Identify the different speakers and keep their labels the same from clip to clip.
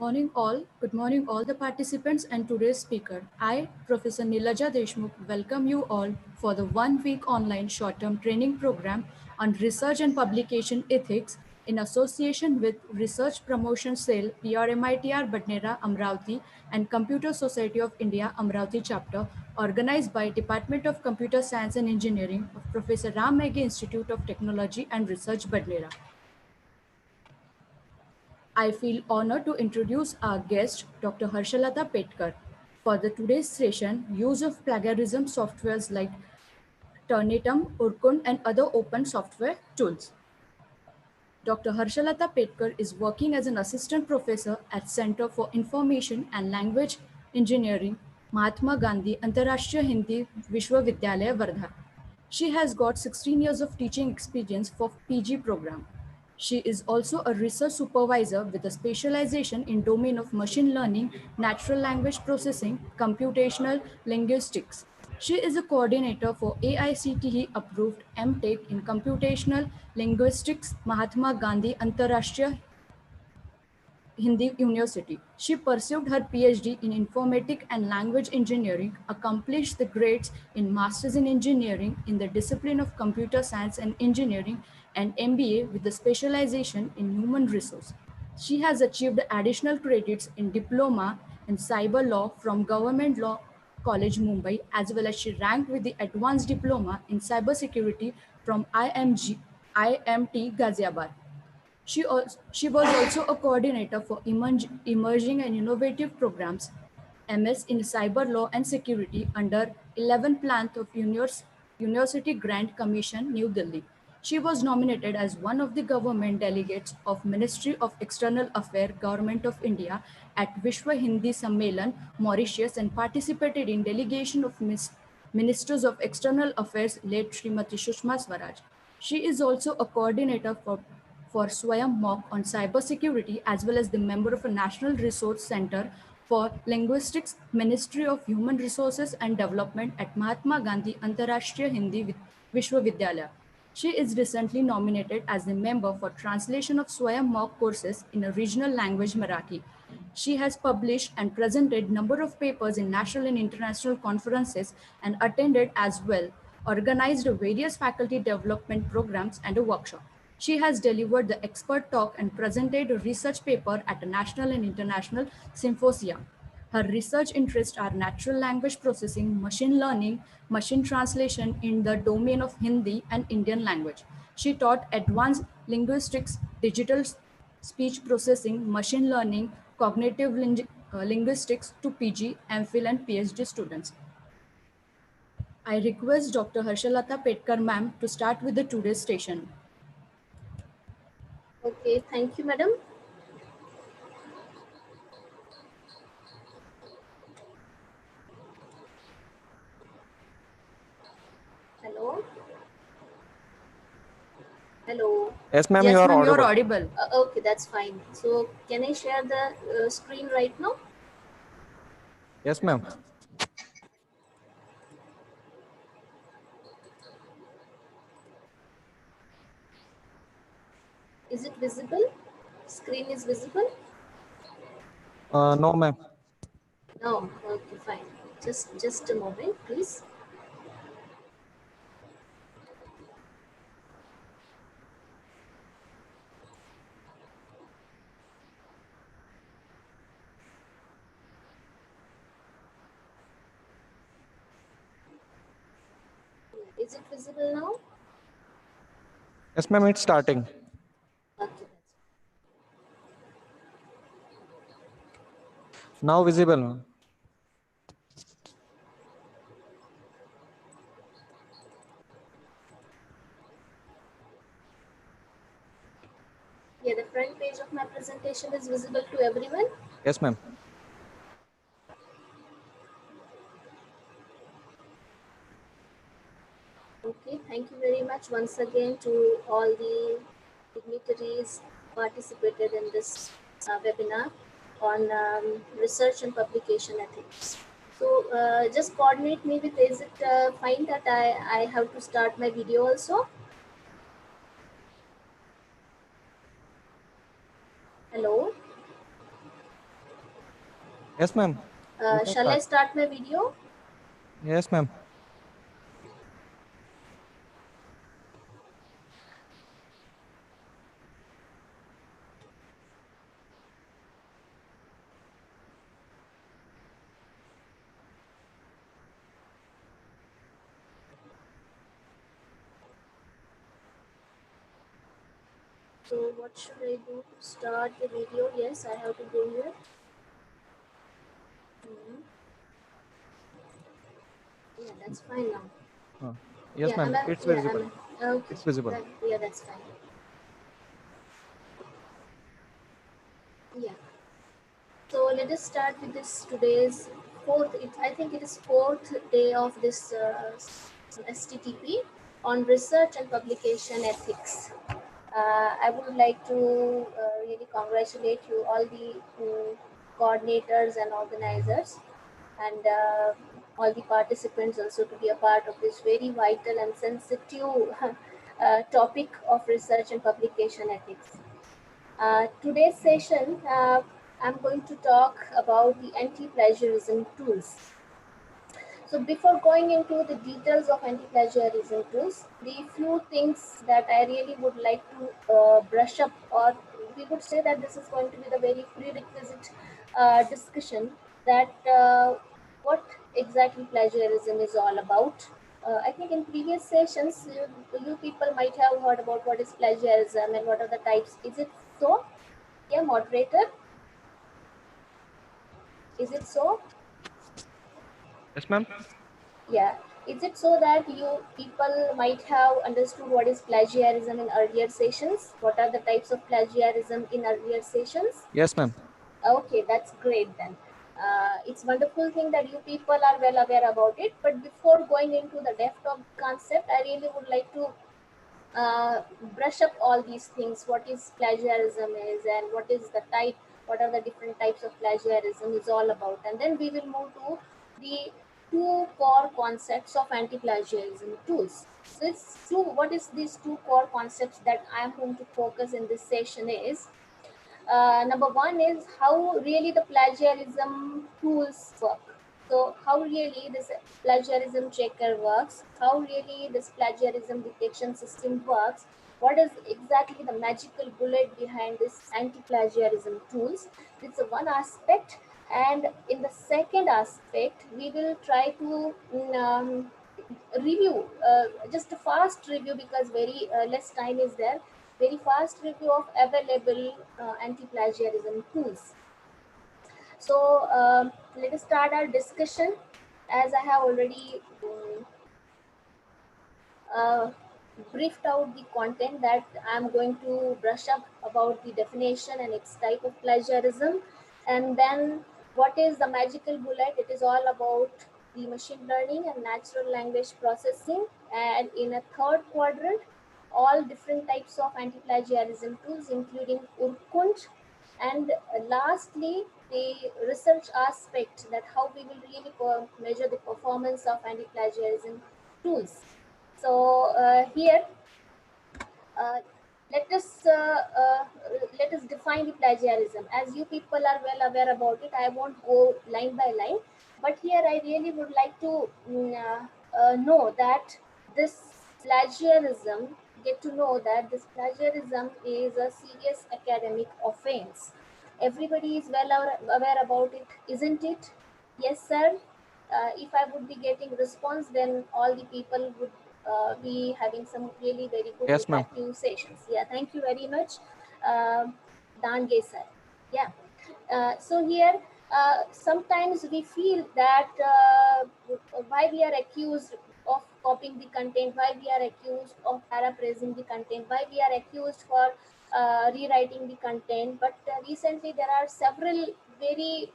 Speaker 1: Good morning all the participants and today's speaker. I, Professor Nilaja Deshmukh, welcome you all for the 1 week online short-term training program on research and publication ethics in association with Research Promotion Cell, PRMITR Badnera Amravati and Computer Society of India Amravati chapter organized by Department of Computer Science and Engineering of Professor Ram Meghe Institute of Technology and Research Badnera. I feel honored to introduce our guest, Dr. Harshalata Petkar. For the today's session, use of plagiarism softwares like Turnitin, Urkund, and other open software tools. Dr. Harshalata Petkar is working as an assistant professor at Center for Information and Language Engineering, Mahatma Gandhi Antarashtriya Hindi Vishwavidyalaya, Wardha. She has got 16 years of teaching experience for PG program. She is also a research supervisor with a specialization in domain of machine learning, natural language processing, computational linguistics. She is a coordinator for AICTE approved MTech in computational linguistics Mahatma Gandhi Antarashtriya Hindi University. She pursued her PhD in Informatic and Language Engineering, accomplished the grades in Masters in Engineering in the discipline of Computer Science and Engineering, and MBA with a specialization in Human Resource. She has achieved additional credits in Diploma in Cyber Law from Government Law College Mumbai, as well as she ranked with the Advanced Diploma in Cybersecurity from IMT Ghaziabad. She was also a coordinator for emerging and innovative programs, MS in Cyber Law and Security under 11th Planth of University Grant Commission, New Delhi. She was nominated as one of the government delegates of Ministry of External Affairs, Government of India at Vishwa Hindi Sammelan, Mauritius, and participated in delegation of Ministers of External Affairs, late Srimati Sushma Swaraj. She is also a coordinator for Swayam Mock on cybersecurity, as well as the member of a National Resource Center for Linguistics, Ministry of Human Resources and Development at Mahatma Gandhi Antarashtriya Hindi Vishwavidyalaya. She is recently nominated as the member for translation of Swayam Mock courses in a regional language Marathi. She has published and presented number of papers in national and international conferences and attended as well, organized various faculty development programs and a workshop. She has delivered the expert talk and presented a research paper at a national and international symposia. Her research interests are natural language processing, machine learning, machine translation in the domain of Hindi and Indian language. She taught advanced linguistics, digital speech processing, machine learning, cognitive linguistics to PG, MPhil, and PhD students. I request Dr. Harshalata Petkar ma'am to start with the today's session.
Speaker 2: Okay, thank you, madam. Hello. Hello.
Speaker 3: Yes, ma'am,
Speaker 1: Yes,
Speaker 3: you are
Speaker 1: ma'am,
Speaker 3: audible.
Speaker 1: you're audible.
Speaker 2: Okay, that's fine. So, can I share the screen right now?
Speaker 3: Yes, ma'am.
Speaker 2: Is it visible? Screen is visible?
Speaker 3: No, ma'am.
Speaker 2: No. Okay, fine. Just a moment, please. Is it visible now?
Speaker 3: Yes, ma'am, it's starting.
Speaker 2: Okay,
Speaker 3: Now visible, ma'am.
Speaker 2: yeah, the front page of my presentation is visible to everyone.
Speaker 3: Yes, ma'am.
Speaker 2: Okay, thank you very much once again to all the dignitaries participated in this webinar on research and publication ethics. So just coordinate me with, is it fine that I have to start my video also? Hello?
Speaker 3: Yes, ma'am. You can
Speaker 2: Shall I
Speaker 3: start.
Speaker 2: start my video?
Speaker 3: Yes, ma'am.
Speaker 2: So what should I do to start the video? Yes, I have to go here. Mhm. Yeah, that's fine now.
Speaker 3: Yes, ma'am. It's visible.
Speaker 2: Okay.
Speaker 3: It's visible.
Speaker 2: Yeah, that's fine. Yeah. So let us start with this today's fourth. I think it is fourth day of this STTP on research and publication ethics. I would like to really congratulate you all the coordinators and organizers and all the participants also to be a part of this very vital and sensitive topic of research and publication ethics. Today's session, I'm going to talk about the anti-plagiarism tools. So before going into the details of anti-plagiarism tools, the few things that I really would like to brush up, or we would say that this is going to be the very prerequisite discussion that what exactly plagiarism is all about. I think in previous sessions, you people might have heard about what is plagiarism and what are the types. Is it so? Yeah, moderator, is it so?
Speaker 3: Yes, ma'am.
Speaker 2: Yeah. Is it so that you people might have understood what is plagiarism in earlier sessions? What are the types of plagiarism in earlier sessions?
Speaker 3: Yes, ma'am.
Speaker 2: Okay, that's great then. It's wonderful thing that you people are well aware about it. But before going into the depth of the concept, I really would like to brush up all these things. What is plagiarism is, and what is the type, what are the different types of plagiarism is all about, and then we will move to the two core concepts of anti-plagiarism tools. So it's two, what is these two core concepts that I am going to focus in this session is number one is how really the plagiarism tools work. So how really this plagiarism checker works, how really this plagiarism detection system works, what is exactly the magical bullet behind this anti-plagiarism tools. It's a one aspect, and in the second aspect, we will try to review, just a fast review because very less time is there, very fast review of available anti-plagiarism tools. So let us start our discussion. As I have already uh, briefed out the content, that I'm going to brush up about the definition and its type of plagiarism, and then what is the magical bullet. It is all about the machine learning and natural language processing, and in a third quadrant, all different types of anti-plagiarism tools, including Urkund, and lastly, the research aspect, that how we will really measure the performance of anti-plagiarism tools. So here, uh, let us uh, uh, let us define the plagiarism. As you people are well aware about it, I won't go line by line, but here I really would like to know that this plagiarism, get to know that this plagiarism is a serious academic offense. Everybody is well aware about it, isn't it? Yes, sir. If I would be getting response, then all the people would be having some really very good
Speaker 3: Yes, ma'am.
Speaker 2: interactive sessions. Yeah, thank you very much, Dange sir. Yeah. So here, sometimes we feel that why we are accused of copying the content, why we are accused of paraphrasing the content, why we are accused for rewriting the content. But recently, there are several very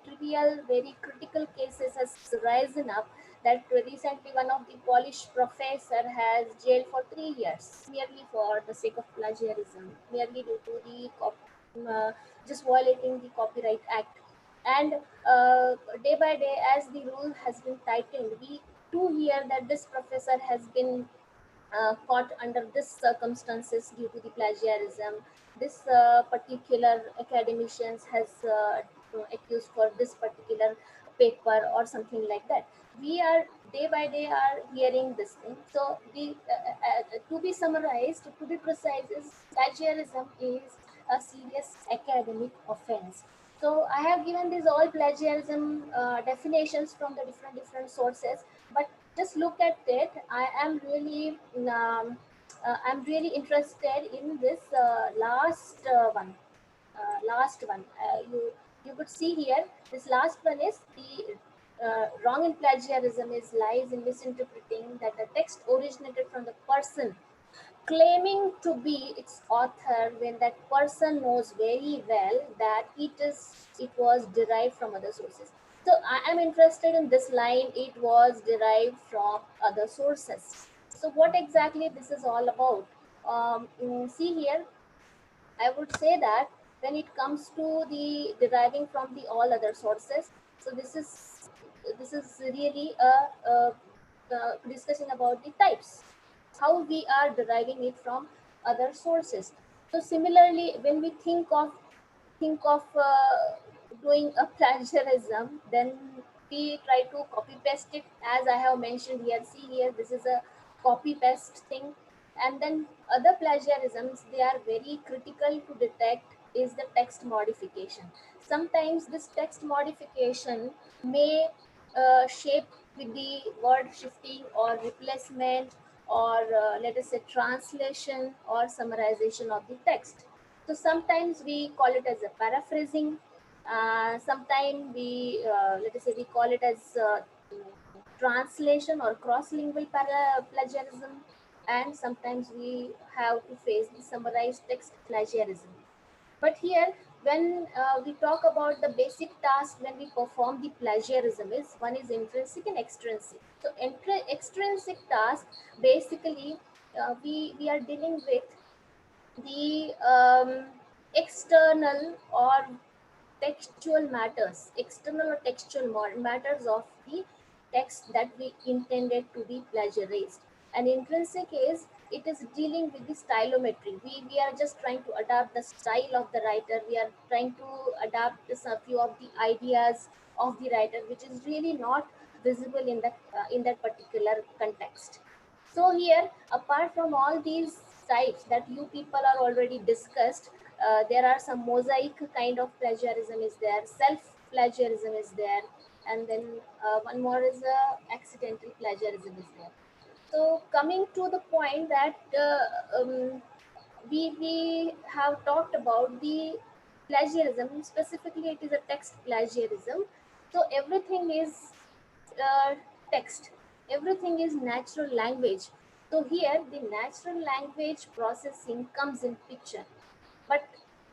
Speaker 2: trivial, very critical cases has risen up, that recently one of the Polish professor has jailed for 3 years merely for the sake of plagiarism, merely due to the just violating the Copyright Act. And day by day, as the rule has been tightened, we do hear that this professor has been caught under this circumstances due to the plagiarism. This particular academicians has accused for this particular paper or something like that. We are day by day are hearing this thing. So to be summarized, to be precise, is plagiarism is a serious academic offense. So I have given these all plagiarism definitions from the different sources, but just look at it. I'm really interested in this last one. You could see here. This last one is the wrong in plagiarism is lies in misinterpreting that the text originated from the person claiming to be its author when that person knows very well that it was derived from other sources. So I am interested in this line, it was derived from other sources. So what exactly this is all about? See here, I would say that when it comes to the deriving from the all other sources, so this is really a discussion about the types, how we are deriving it from other sources. So similarly, when we think of doing a plagiarism, then we try to copy paste it, as I have mentioned here. See here, this is a copy paste thing. And then other plagiarisms, they are very critical to detect, is the text modification. Sometimes this text modification may shape with the word shifting or replacement, or let us say translation or summarization of the text. So sometimes we call it as a paraphrasing. Sometimes let us say we call it as translation or cross-lingual plagiarism, and sometimes we have to face the summarized text plagiarism. But here, when we talk about the basic task when we perform the plagiarism, is one is intrinsic and extrinsic. So extrinsic task, basically, we are dealing with the external or textual matters, external or textual matters of the text that we intended to be plagiarized. And intrinsic is, it is dealing with the stylometry. We are just trying to adapt the style of the writer. We are trying to adapt a few of the ideas of the writer, which is really not visible in that particular context. So here, apart from all these types that you people are already discussed, there are some mosaic kind of plagiarism is there, self plagiarism is there, and then one more is accidental plagiarism is there. So coming to the point that we have talked about the plagiarism, specifically it is a text plagiarism. So everything is uh, text, everything is natural language. So here the natural language processing comes in picture. But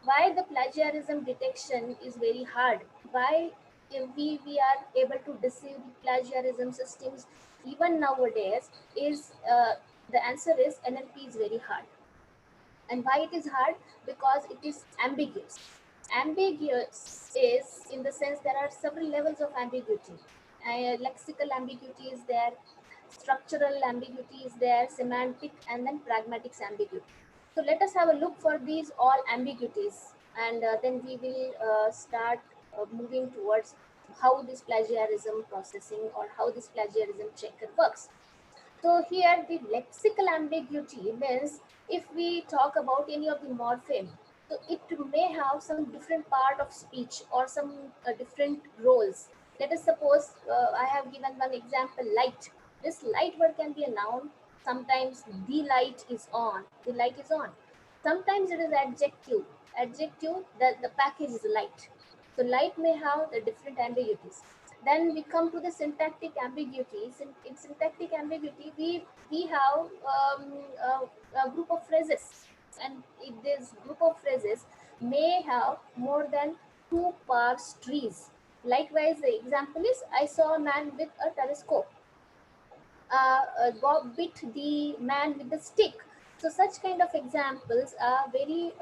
Speaker 2: why the plagiarism detection is very hard, why we are able to deceive the plagiarism systems even nowadays, is the answer is NLP is very hard. And why it is hard? Because it is ambiguous. Ambiguous is in the sense there are several levels of ambiguity. Lexical ambiguity is there, structural ambiguity is there, semantic, and then pragmatics ambiguity. So let us have a look for these all ambiguities, and then we will start moving towards how this plagiarism processing or how this plagiarism checker works. So here the lexical ambiguity means, if we talk about any of the morpheme, so it may have some different part of speech or some different roles. Let us suppose I have given one example, light. This light word can be a noun. Sometimes the light is on. The light is on. Sometimes it is adjective. Adjective, the package is light. So light may have the different ambiguities. Then we come to the syntactic ambiguities. In syntactic ambiguity, we have a group of phrases, and this group of phrases may have more than two parse trees. Likewise, the example is, I saw a man with a telescope. Bob bit the man with the stick. So such kind of examples are very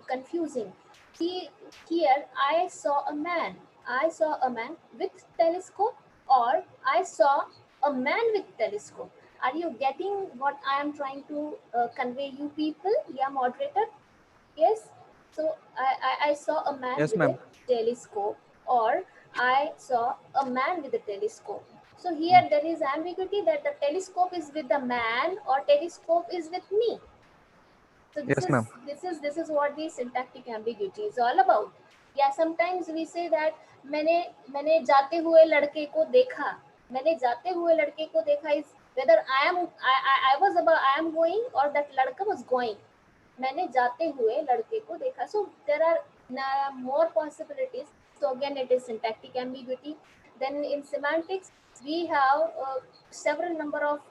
Speaker 2: confusing. See here, I saw a man. I saw a man with telescope, or I saw a man with telescope. Are you getting what I am trying to convey, you people? Yeah, moderator. Yes. So I saw a man
Speaker 3: Yes,
Speaker 2: with a
Speaker 3: ma'am.
Speaker 2: telescope. or I saw a man with a telescope. So here there is ambiguity that the telescope is with the man or telescope is with me. So this
Speaker 3: Yes,
Speaker 2: is
Speaker 3: ma'am.
Speaker 2: this is what the syntactic ambiguity is all about. Yeah, sometimes we say that मैंने मैंने जाते हुए लड़के को देखा. मैंने जाते हुए लड़के को देखा is whether I was about I am going or that लड़का was going. मैंने जाते हुए लड़के को देखा. So there are more possibilities. So again, it is syntactic ambiguity. Then in semantics, we have several number of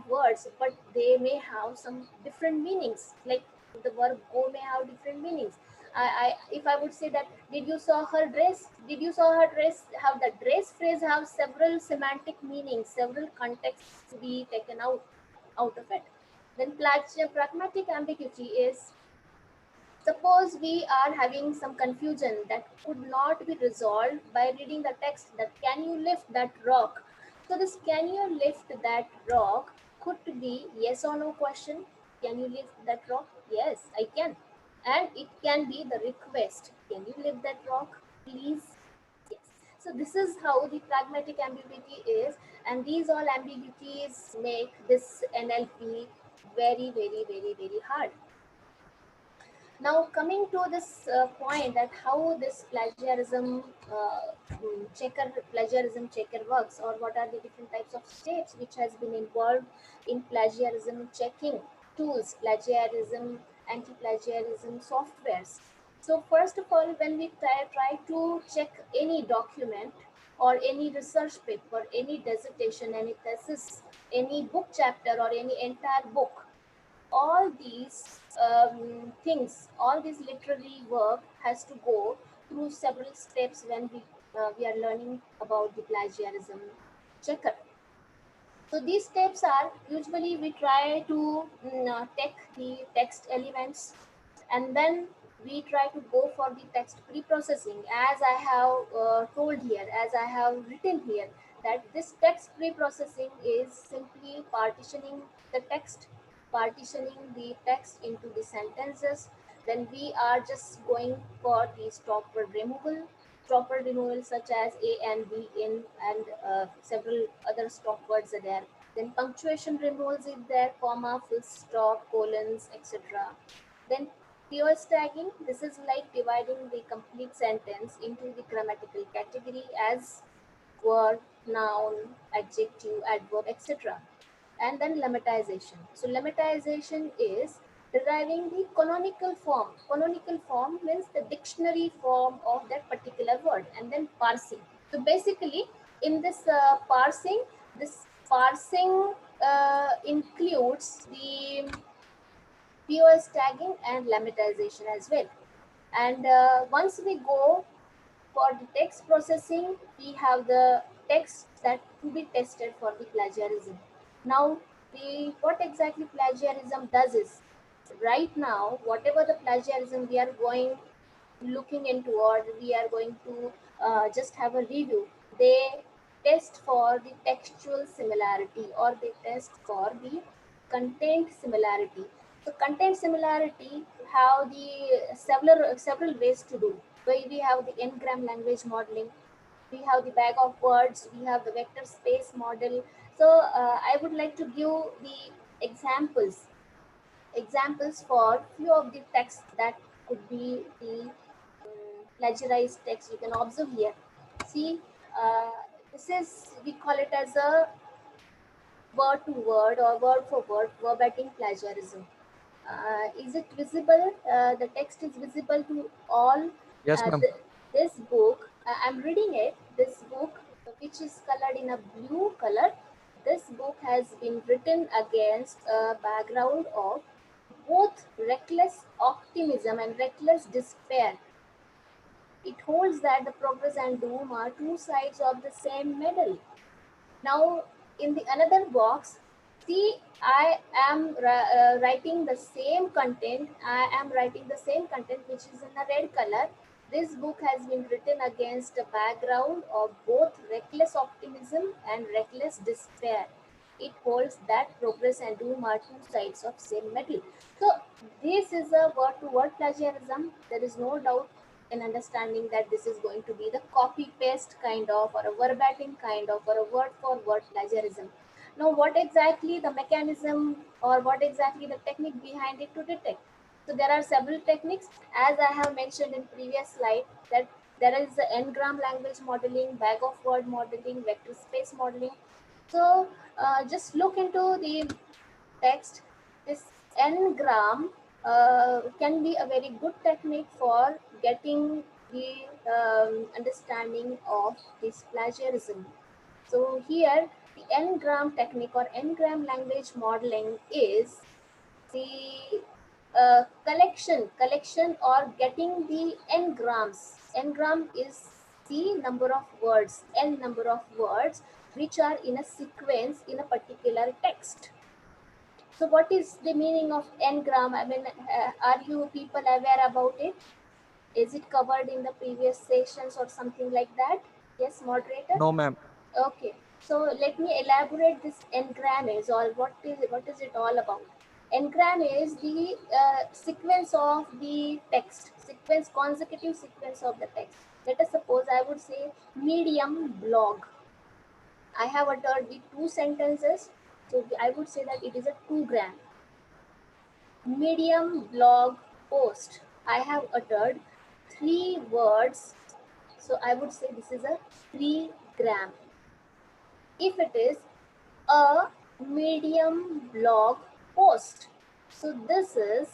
Speaker 2: words, but they may have some different meanings. Like the verb go may have different meanings. If I would say that, did you saw her dress? Did you saw her dress? Have the dress phrase have several semantic meanings, several contexts to be taken out of it. Then pragmatic ambiguity is, suppose we are having some confusion that could not be resolved by reading the text that can you lift that rock. So this can you lift that rock could be yes or no question. Can you lift that rock? Yes, I can. And it can be the request. Can you lift that rock, please? Yes. So this is how the pragmatic ambiguity is, and these all ambiguities make this NLP very, very, very, very hard. Now coming to this point that how this plagiarism checker works, or what are the different types of steps which has been involved in plagiarism checking tools, plagiarism, anti-plagiarism softwares. So first of all, when we try to check any document or any research paper, any dissertation, any thesis, any book chapter or any entire book, all these things, all this literary work has to go through several steps when we are learning about the plagiarism checker. So these steps are usually we try to take the text elements, and then we try to go for the text pre-processing, as I have told here, as I have written here, that this text pre-processing is simply partitioning the text into the sentences. Then we are just going for the stop word removal such as a and b in, and several other stop words are there. Then punctuation removals is there, comma, full stop, colons, etc. Then POS tagging, this is like dividing the complete sentence into the grammatical category as word, noun, adjective, adverb, etc. And then lemmatization. So lemmatization is deriving the canonical form. Canonical form means the dictionary form of that particular word, and then parsing. So basically, in this parsing includes the POS tagging and lemmatization as well. And once we go for the text processing, we have the text that to be tested for the plagiarism. Now, what exactly plagiarism does is, right now, whatever the plagiarism we are going looking into, or we are going to just have a review, they test for the textual similarity, or they test for the content similarity. So content similarity have the several ways to do. We have the n-gram language modeling, we have the bag of words, we have the vector space model. So I would like to give the examples for few of the texts that could be the plagiarized text. You can observe here. See, uh, this is, we call it as a word to word or word for word verbatim plagiarism. Is it visible? The text is visible to all.
Speaker 3: Yes, ma'am.
Speaker 2: This book, I'm reading it. This book, which is colored in a blue color, this book has been written against a background of both reckless optimism and reckless despair. It holds that the progress and doom are two sides of the same medal. Now, in the another box, see, I am writing the same content. I am writing the same content which is in a red color. This book has been written against a background of both reckless optimism and reckless despair. It holds that progress and doom are two sides of same medal. So this is a word-to-word plagiarism. There is no doubt an understanding that this is going to be the copy paste kind of, or a verbatim kind of, or a word for word plagiarism. Now, what exactly the mechanism, or what exactly the technique behind it to detect? So there are several techniques, as I have mentioned in previous slide, that there is the n-gram language modeling, bag of word modeling, vector space modeling. So just look into the text. This n-gram can be a very good technique for getting the understanding of this plagiarism. So here the n-gram technique or n-gram language modeling is the collection or getting the n-grams. N-gram is the number of words, n number of words which are in a sequence in a particular text. So what is the meaning of n-gram? I mean, are you people aware about it? Is it covered in the previous sessions or something like that? Yes, moderator?
Speaker 3: No, ma'am.
Speaker 2: Okay, so let me elaborate this n-gram is all. What is it all about? N-gram is the sequence of the text, consecutive sequence of the text. Let us suppose I would say medium blog. I have uttered the two sentences, so I would say that it is a 2 gram. Medium blog post, I have uttered 3 words, so I would say this is a 3 gram. If it is a medium blog post, so this is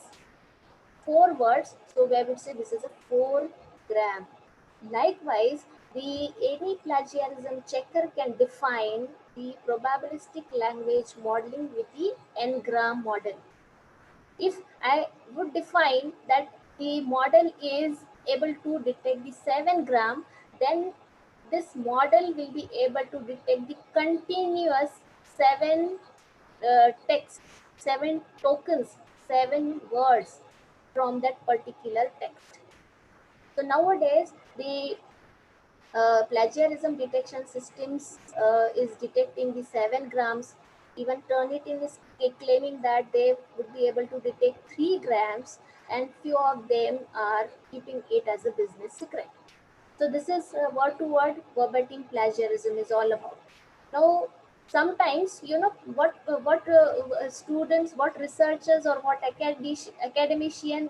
Speaker 2: 4 words, so I would say this is a 4 gram. Likewise, the any plagiarism checker can define the probabilistic language modeling with the n-gram model. If I would define that the model is able to detect the 7 gram, then this model will be able to detect the continuous 7 text, 7 tokens, 7 words from that particular text. So nowadays, the plagiarism detection systems is detecting the 7 grams. Even Turnitin is claiming that they would be able to detect 3 grams, and few of them are keeping it as a business secret. So this is word-to-word verbatim plagiarism is all about. Now, sometimes students, what researchers, or what academician.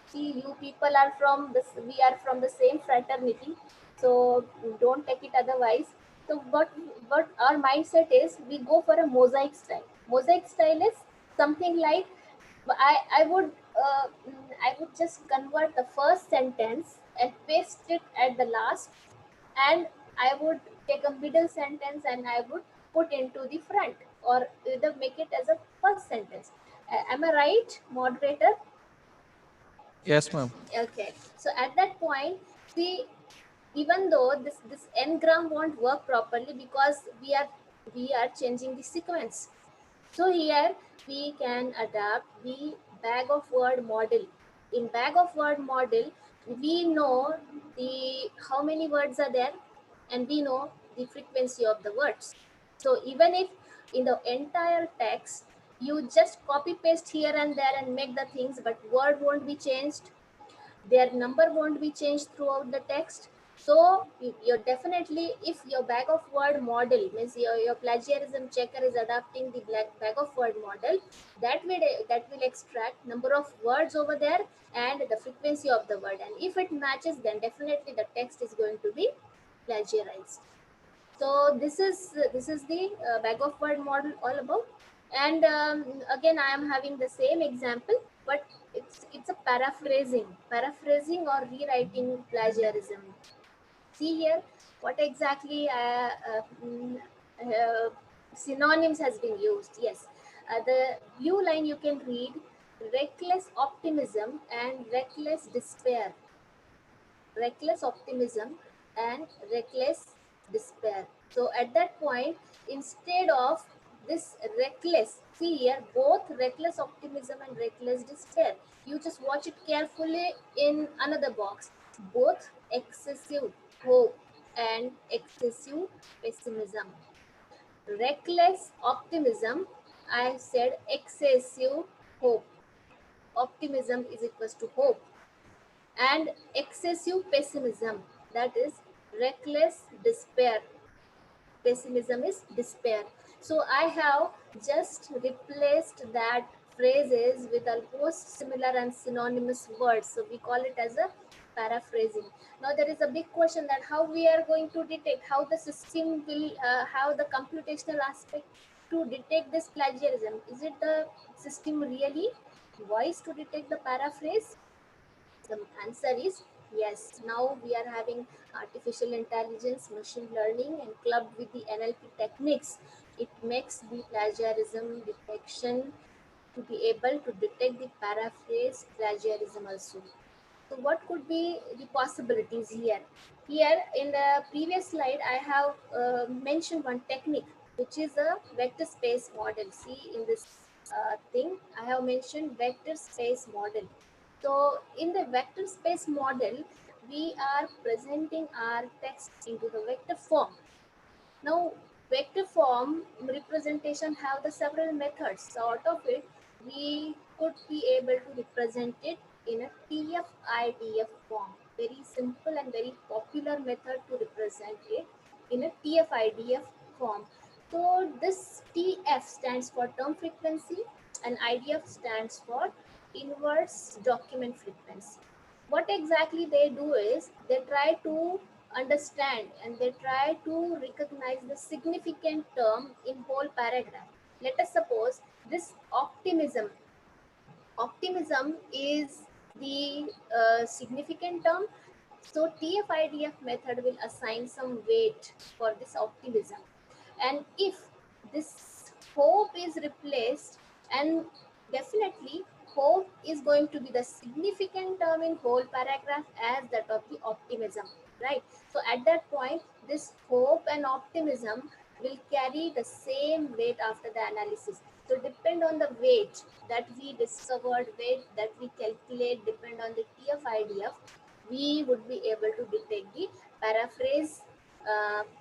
Speaker 2: See, you people are from this. We are from the same fraternity, so don't take it otherwise. So what our mindset is, we go for a mosaic style. Mosaic style is something like I would just convert the first sentence and paste it at the last, and I would take a middle sentence and I would put into the front, or either make it as a first sentence. Am I right, moderator?
Speaker 3: Yes, ma'am.
Speaker 2: Okay. So at that point, see, even though this n-gram won't work properly because we are changing the sequence. So here we can adapt the bag of word model. In bag of word model, we know the how many words are there, and we know the frequency of the words. So even if in the entire text you just copy paste here and there and make the things, but word won't be changed, their number won't be changed throughout the text. So you're definitely, if your bag of word model means your plagiarism checker is adapting the bag of word model, that will extract number of words over there and the frequency of the word, and if it matches, then definitely the text is going to be plagiarized. So this is the bag of word model all about. And again, I am having the same example, but it's a paraphrasing or rewriting plagiarism. See here what exactly synonyms has been used. Yes, the blue line you can read reckless optimism and reckless despair. Reckless optimism and reckless despair. So at that point, instead of this reckless, see here, both reckless optimism and reckless despair, you just watch it carefully in another box. Both excessive hope and excessive pessimism. Reckless optimism, I said excessive hope. Optimism is equals to hope. and excessive pessimism, that is reckless despair. Pessimism is despair. So I have just replaced that phrases with almost similar and synonymous words. So we call it as a paraphrasing. Now there is a big question that how we are going to detect, how the system will, how the computational aspect to detect this plagiarism. Is it the system really wise to detect the paraphrase? The answer is yes. Now we are having artificial intelligence, machine learning, and clubbed with the NLP techniques, it makes the plagiarism detection to be able to detect the paraphrase plagiarism also. So what could be the possibilities here? Here in the previous slide, I have mentioned one technique, which is a vector space model. See in this thing, I have mentioned vector space model. So in the vector space model, we are presenting our text into the vector form. Now, vector form representation have the several methods. So out of it, we could be able to represent it in a TF-IDF form. Very simple and very popular method to represent it in a TF-IDF form. So this TF stands for term frequency and IDF stands for inverse document frequency. What exactly they do is they try to understand and they try to recognize the significant term in whole paragraph. Let us suppose this optimism is the significant term. So TF-IDF method will assign some weight for this optimism, and if this hope is replaced, and definitely hope is going to be the significant term in whole paragraph as that of the optimism, right? So at that point this hope and optimism will carry the same weight after the analysis. So depend on the weight that we discovered, weight that we calculate, depend on the TF-IDF, we would be able to detect the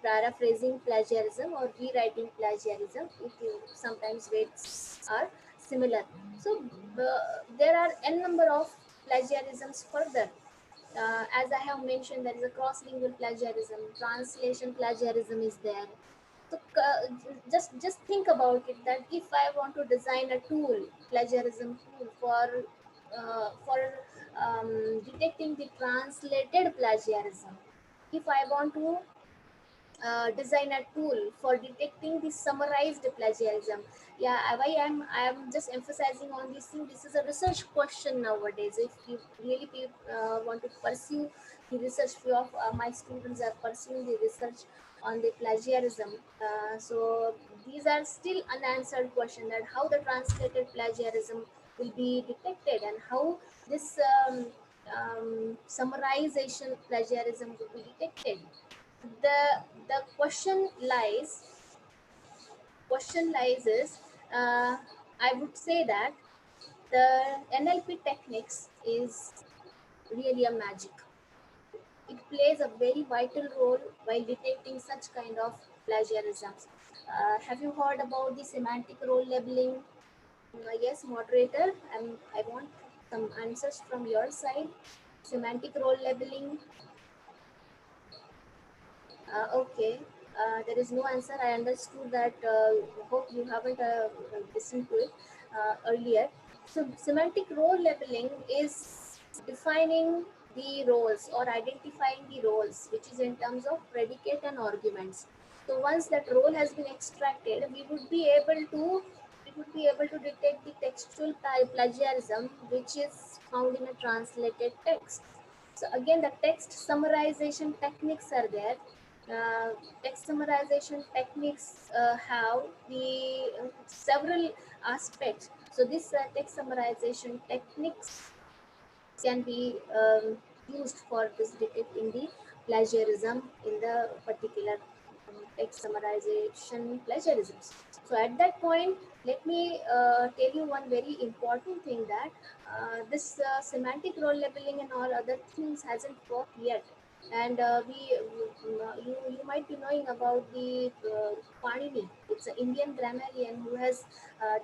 Speaker 2: paraphrasing plagiarism or rewriting plagiarism if sometimes weights are similar. So there are n number of plagiarisms further. As I have mentioned, there is a cross-lingual plagiarism, translation plagiarism is there. So just think about it, that if I want to design a tool, plagiarism tool for detecting the translated plagiarism, if I want to design a tool for detecting the summarized plagiarism. Yeah, why I'm just emphasizing on this thing. This is a research question nowadays. If you really want to pursue the research, few of my students are pursuing the research on the plagiarism. So these are still unanswered question, that how the translated plagiarism will be detected and how this summarization plagiarism will be detected. The question lies is, I would say that the NLP techniques is really a magic. It plays a very vital role while detecting such kind of plagiarisms. Have you heard about the semantic role labeling? Yes, moderator, I want some answers from your side. Semantic role labeling. Okay, there is no answer. I understood that. Hope you haven't listened to it earlier. So, semantic role labeling is defining the roles or identifying the roles, which is in terms of predicate and arguments. So, once that role has been extracted, we would be able to detect the textual plagiarism, which is found in a translated text. So again, the text summarization techniques are there. Text summarization techniques have the several aspects. So this text summarization techniques can be used for this detecting the plagiarism in the particular text summarization plagiarisms. So at that point, let me tell you one very important thing, that this semantic role labeling and all other things hasn't worked yet. And you might be knowing about the Panini. It's an Indian grammarian who has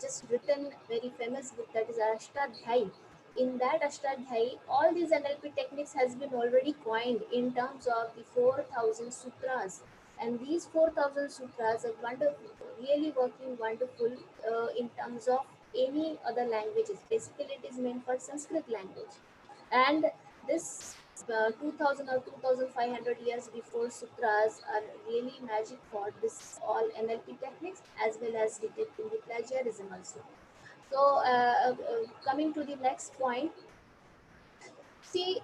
Speaker 2: just written very famous book, that is Ashtadhyayi. in that Ashtadhyayi, all these NLP techniques has been already coined in terms of the 4,000 sutras. And these 4,000 sutras are wonderful, really working wonderful in terms of any other languages. Basically, it is meant for Sanskrit language. And this 2000 or 2500 years before sutras are really magic for this all NLP techniques as well as detecting the plagiarism also. So coming to the next point, see,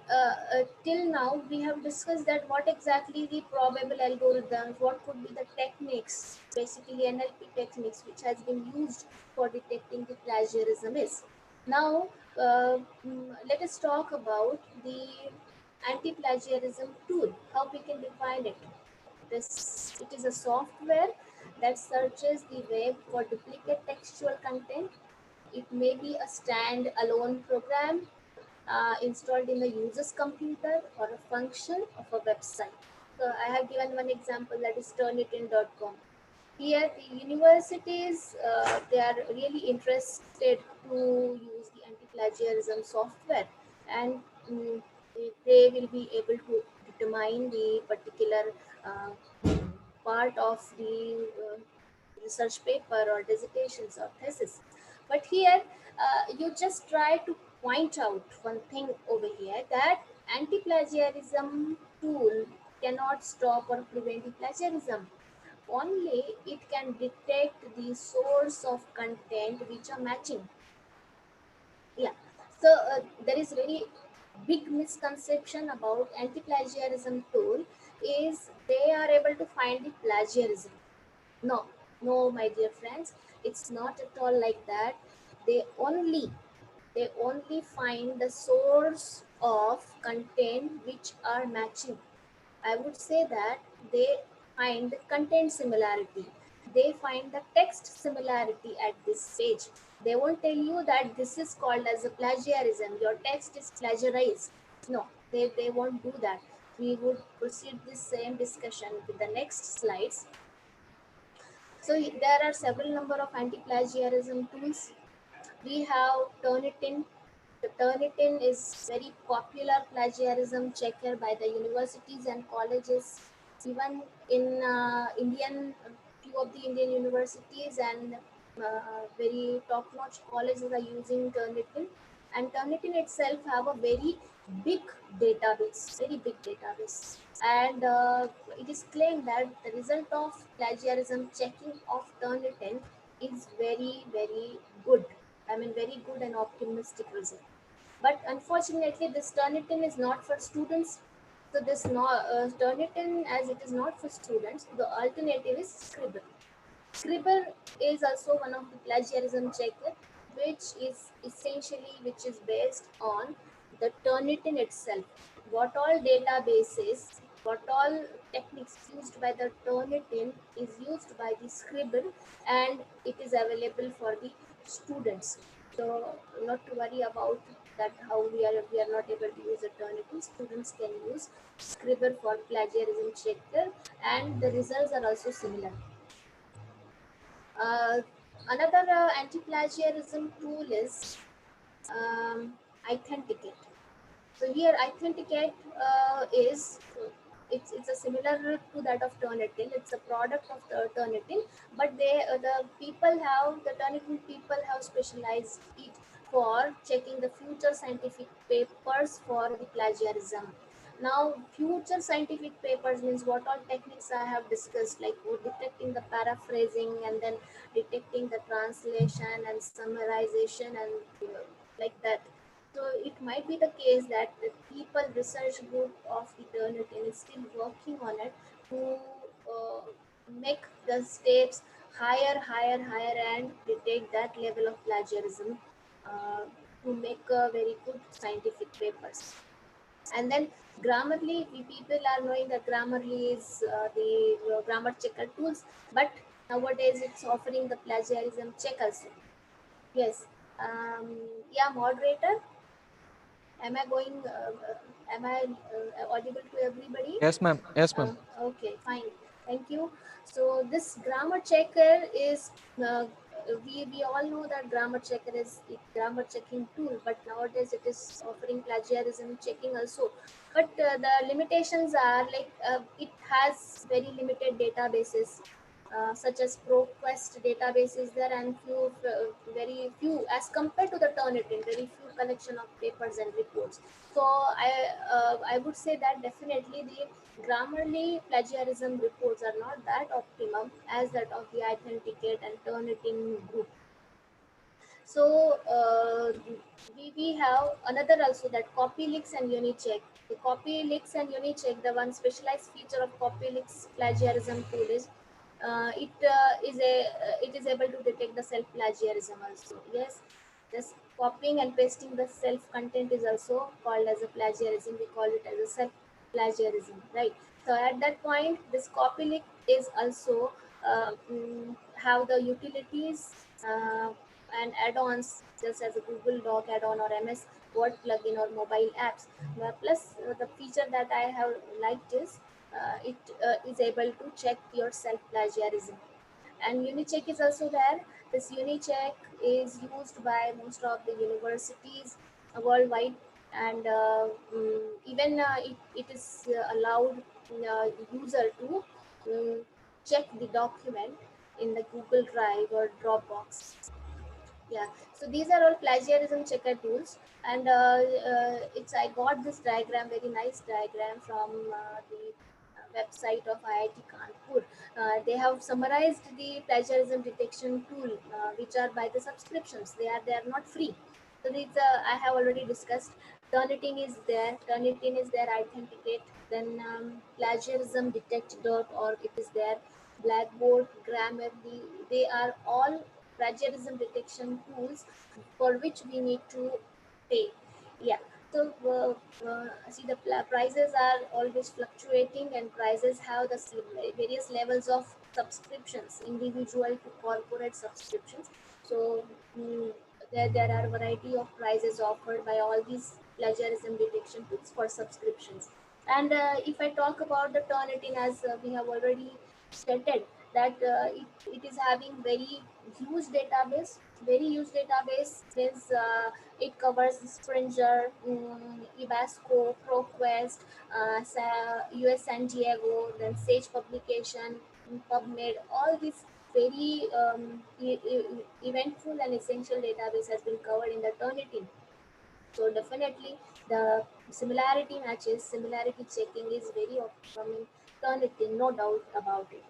Speaker 2: till now we have discussed that what exactly the probable algorithms, what could be the techniques, basically NLP techniques, which has been used for detecting the plagiarism is. Now, let us talk about the anti-plagiarism tool, how we can define it. It is a software that searches the web for duplicate textual content. It may be a stand-alone program installed in the user's computer or a function of a website. So I have given one example, that is turnitin.com. Here the universities, they are really interested to use the anti-plagiarism software, and mm, they will be able to determine the particular part of the research paper or dissertations or thesis. But here, you just try to point out one thing over here, that anti-plagiarism tool cannot stop or prevent the plagiarism. Only it can detect the source of content which are matching. Yeah. So there is very big misconception about anti-plagiarism tool is they are able to find the plagiarism. No, no, my dear friends, it's not at all like that. They only they only find the source of content which are matching. I would say that they find the content similarity. They find the text similarity at this page. They won't tell you that this is called as a plagiarism. Your text is plagiarized. No, they won't do that. We would proceed this same discussion with the next slides. So there are several number of anti-plagiarism tools. We have Turnitin. The Turnitin is very popular plagiarism checker by the universities and colleges. Even in few of the Indian universities and very top-notch colleges are using Turnitin. And Turnitin itself have a very big database. And it is claimed that the result of plagiarism checking of Turnitin is very, very good. I mean, very good and optimistic result. But unfortunately, this Turnitin is not for students. So this Turnitin, as it is not for students, the alternative is Scribble. Scribble is also one of the plagiarism checker, which is based on the Turnitin itself. What all databases, what all techniques used by the Turnitin is used by the Scribble, and it is available for the students. So not to worry about that how we are not able to use a Turnitin. Students can use Scribble for plagiarism checker, and the results are also similar. Uh, Another anti-plagiarism tool is Authenticate. So here Authenticate is it's a similar to that of Turnitin. It's a product of the Turnitin, but the Turnitin people have specialized it for checking the future scientific papers for the plagiarism. Now, future scientific papers means what all techniques I have discussed, like detecting the paraphrasing and then detecting the translation and summarization and like that. So it might be the case that the people research group of the Turnitin is still working on it to uh, make the steps higher, and detect that level of plagiarism to make very good scientific papers. And then Grammarly, we people are knowing that Grammarly is the grammar checker tools, but nowadays it's offering the plagiarism check also. Yes. Yeah, moderator. Am I going? Am I audible to everybody?
Speaker 3: Yes, ma'am. Yes, ma'am.
Speaker 2: Okay, fine. Thank you. So this grammar checker is we all know that grammar checker is a grammar checking tool, but nowadays it is offering plagiarism checking also. But the limitations are like it has very limited databases, such as ProQuest database is there, and very few as compared to the Turnitin, very few collection of papers and reports. So I would say that definitely the Grammarly plagiarism reports are not that optimum as that of the Authenticate and Turnitin group. So we have another also, that CopyLeaks and Unicheck. The CopyLeaks and Unicheck, the one specialized feature of CopyLeaks plagiarism tool is it is able to detect the self plagiarism also. Yes, this copying and pasting the self content is also called as a plagiarism. We call it as a self plagiarism, right? So at that point, this CopyLeak is also have the utilities and add-ons, just as a Google Doc add-on or MS Word plugin or mobile apps. Plus, the feature that I have liked is it is able to check your self plagiarism. And Unicheck is also there. This Unicheck is used by most of the universities worldwide, and even it is allowed user to check the document in the Google Drive or Dropbox. Yeah, so these are all plagiarism checker tools, and it's I got this diagram, very nice diagram from the website of IIT Kanpur. They have summarized the plagiarism detection tool, which are by the subscriptions. They are not free. So these I have already discussed. Turnitin is there. Turnitin is there. Authenticate. Then plagiarismdetect.org, it is there. Blackboard, Grammarly. They are all plagiarism detection tools for which we need to pay. Yeah. So see, the prices are always fluctuating, and prices have the various levels of subscriptions, individual to corporate subscriptions. So there are variety of prices offered by all these plagiarism detection tools for subscriptions. And if I talk about the Turnitin, as we have already stated, that it is having very huge database, means it covers Springer, Ebasco, ProQuest, US San Diego, then Sage Publication, PubMed. All these very eventful and essential database has been covered in the Turnitin. So definitely the similarity checking is very upcoming Turnitin, no doubt about it.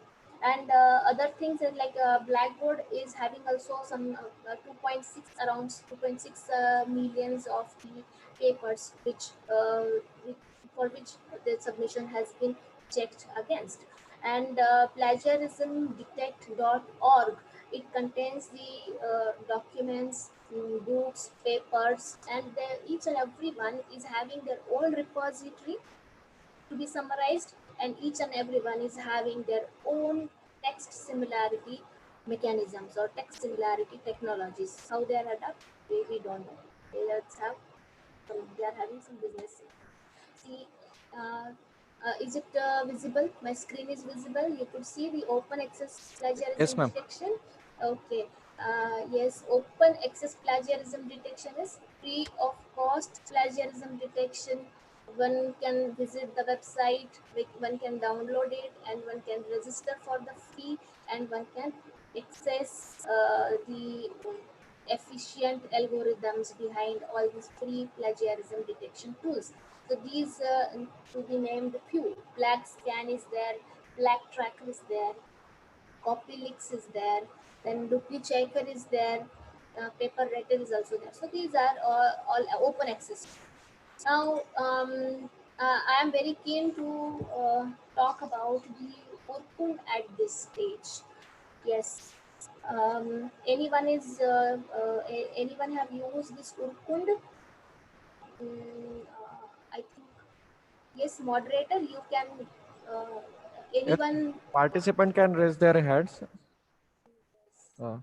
Speaker 2: And other things is like Blackboard is having also some 2.6, around 2.6 millions of the papers which for which the submission has been checked against. And plagiarismdetect.org, it contains the documents, books, papers, and each and every one is having their own repository to be summarized, and each and every one is having their own text similarity mechanisms or text similarity technologies. How they are adapted, we don't know. They are having some business. See, uh, is it visible? My screen is visible. You could see the open access
Speaker 3: Yes,
Speaker 2: plagiarism
Speaker 3: ma'am.
Speaker 2: detection. Okay. Yes, open access plagiarism detection is free of cost plagiarism detection. One can visit the website, one can download it, and one can register for the free, and one can access the efficient algorithms behind all these free plagiarism detection tools. So these to be named few. Black Scan is there, Black Tracker is there, CopyLeaks is there, then DupliChecker is there, PaperRater is also there. So these are all open access. Now, I am very keen to talk about the Orkun at this stage. Yes. Anyone have used this Urkund? I think yes. Moderator, you can. Uh,
Speaker 3: Yes,
Speaker 2: anyone
Speaker 3: participant can raise their hands. Uh,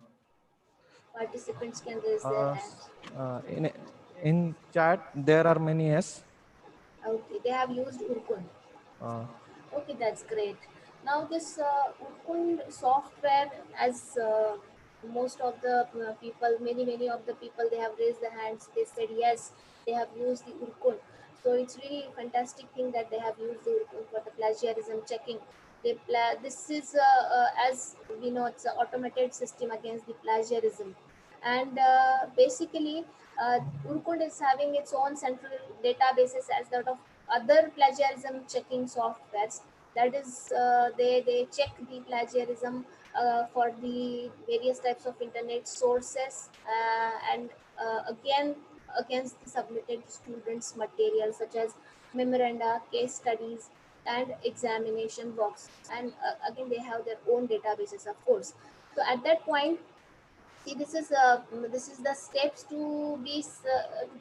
Speaker 2: participants can raise their
Speaker 3: uh,
Speaker 2: hands.
Speaker 3: in chat there are many yes.
Speaker 2: Okay, they have used Urkund.
Speaker 3: Uh,
Speaker 2: Okay, that's great. Now this Urkund software, as most of the people, many of the people, they have raised their hands. They said yes, they have used the Urkun. So it's really fantastic thing that they have used the Urkun for the plagiarism checking. This is as we know, it's an automated system against the plagiarism, and basically Urkund is having its own central databases as that of other plagiarism checking softwares. That is, they check the plagiarism for the various types of internet sources, and again against the submitted students material such as memoranda, case studies, and examination box. And again, they have their own databases, of course. So at that point, see, this is the steps to be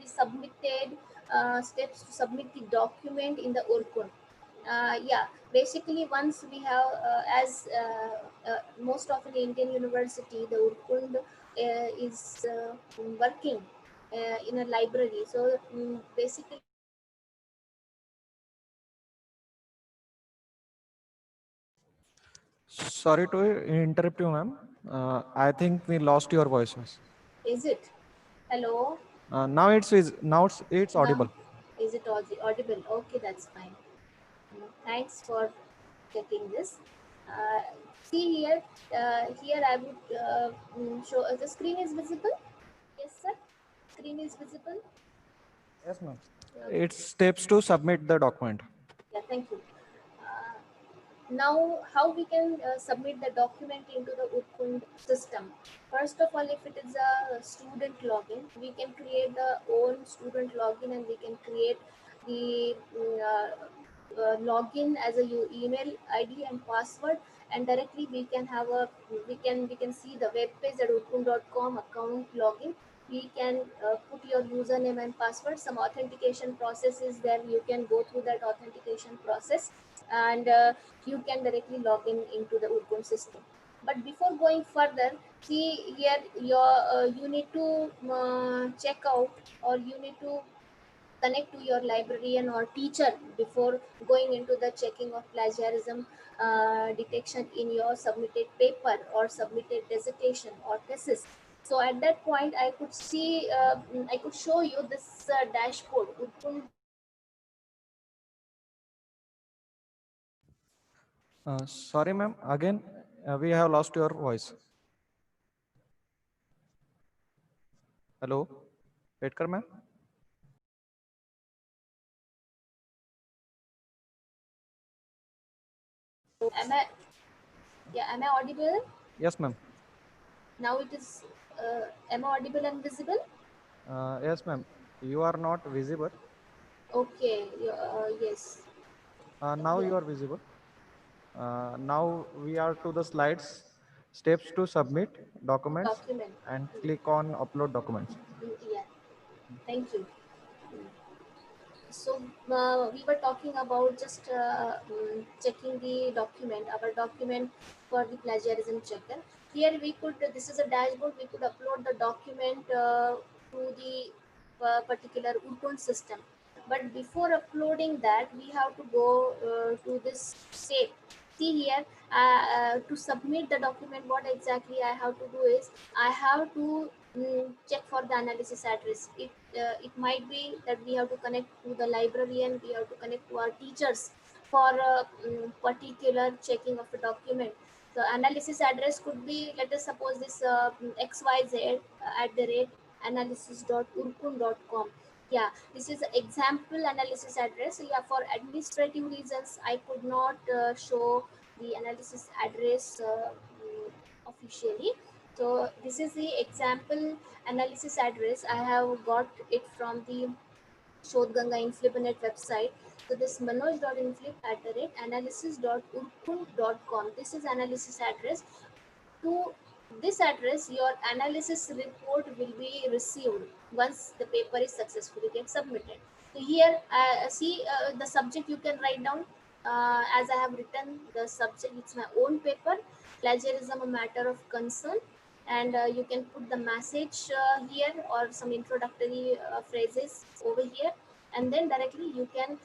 Speaker 2: submitted, steps to submit the document in the Urkun. Yeah, basically once we have, as most of the Indian university, the Urkund is working in a library. So basically,
Speaker 3: Sorry to interrupt you, ma'am. I think we lost your voices.
Speaker 2: is it? Hello,
Speaker 3: Now it's
Speaker 2: now
Speaker 3: audible.
Speaker 2: is it audible? Okay, that's fine. Thanks for checking this. Uh, See here, here I would show the screen is visible. Yes, sir. Screen is visible.
Speaker 3: Yes, ma'am.
Speaker 2: Okay.
Speaker 3: It's steps to submit the document.
Speaker 2: Yeah, thank you. Uh, Now, how we can submit the document into the Urkund system? First of all, if it is a student login, we can create the own student login, and we can create the login as a email ID and password, and directly we can have a we can see the web page at urkund.com account login. We can put your username and password. Some authentication process is there. You can go through that authentication process, and you can directly log in into the Urkund system. But before going further, see here, you need to check out, or you need to connect to your librarian or teacher before going into the checking of plagiarism detection in your submitted paper or submitted dissertation or thesis. So at that point, I could see, I could show you this dashboard.
Speaker 3: Sorry, ma'am. Again, we have lost your voice. Hello, Petkar, ma'am.
Speaker 2: Am I, yeah, am I audible?
Speaker 3: Yes, ma'am.
Speaker 2: Now it is, am I audible and visible?
Speaker 3: Yes, ma'am. You are not visible.
Speaker 2: Okay, yes.
Speaker 3: Now
Speaker 2: Yeah,
Speaker 3: you are visible. Now we are to the slides. Steps to submit documents
Speaker 2: document.
Speaker 3: and click on upload documents.
Speaker 2: Yeah, thank you. So we were talking about just checking the document, our document for the plagiarism checker. Here we could, this is a dashboard, we could upload the document to the particular Urkund system. But before uploading that, we have to go to this step. See here, to submit the document, what exactly I have to do is, I have to check for the analysis address. It might be that we have to connect to the librarian, we have to connect to our teachers for a particular checking of a document. The analysis address could be, let us suppose this xyz at the rate analysis.urkun.com. Yeah, this is an example analysis address. Yeah, for administrative reasons, I could not show the analysis address officially. So this is the example analysis address. I have got it from the Shodhganga Inflibinet website. So this manoj.inflib at the rate analysis.urkund.com. This is analysis address. To this address, your analysis report will be received once the paper is successfully get submitted. So here, see the subject you can write down, as I have written the subject. It's my own paper, plagiarism a matter of concern, and you can put the message here or some introductory phrases over here, and then directly you can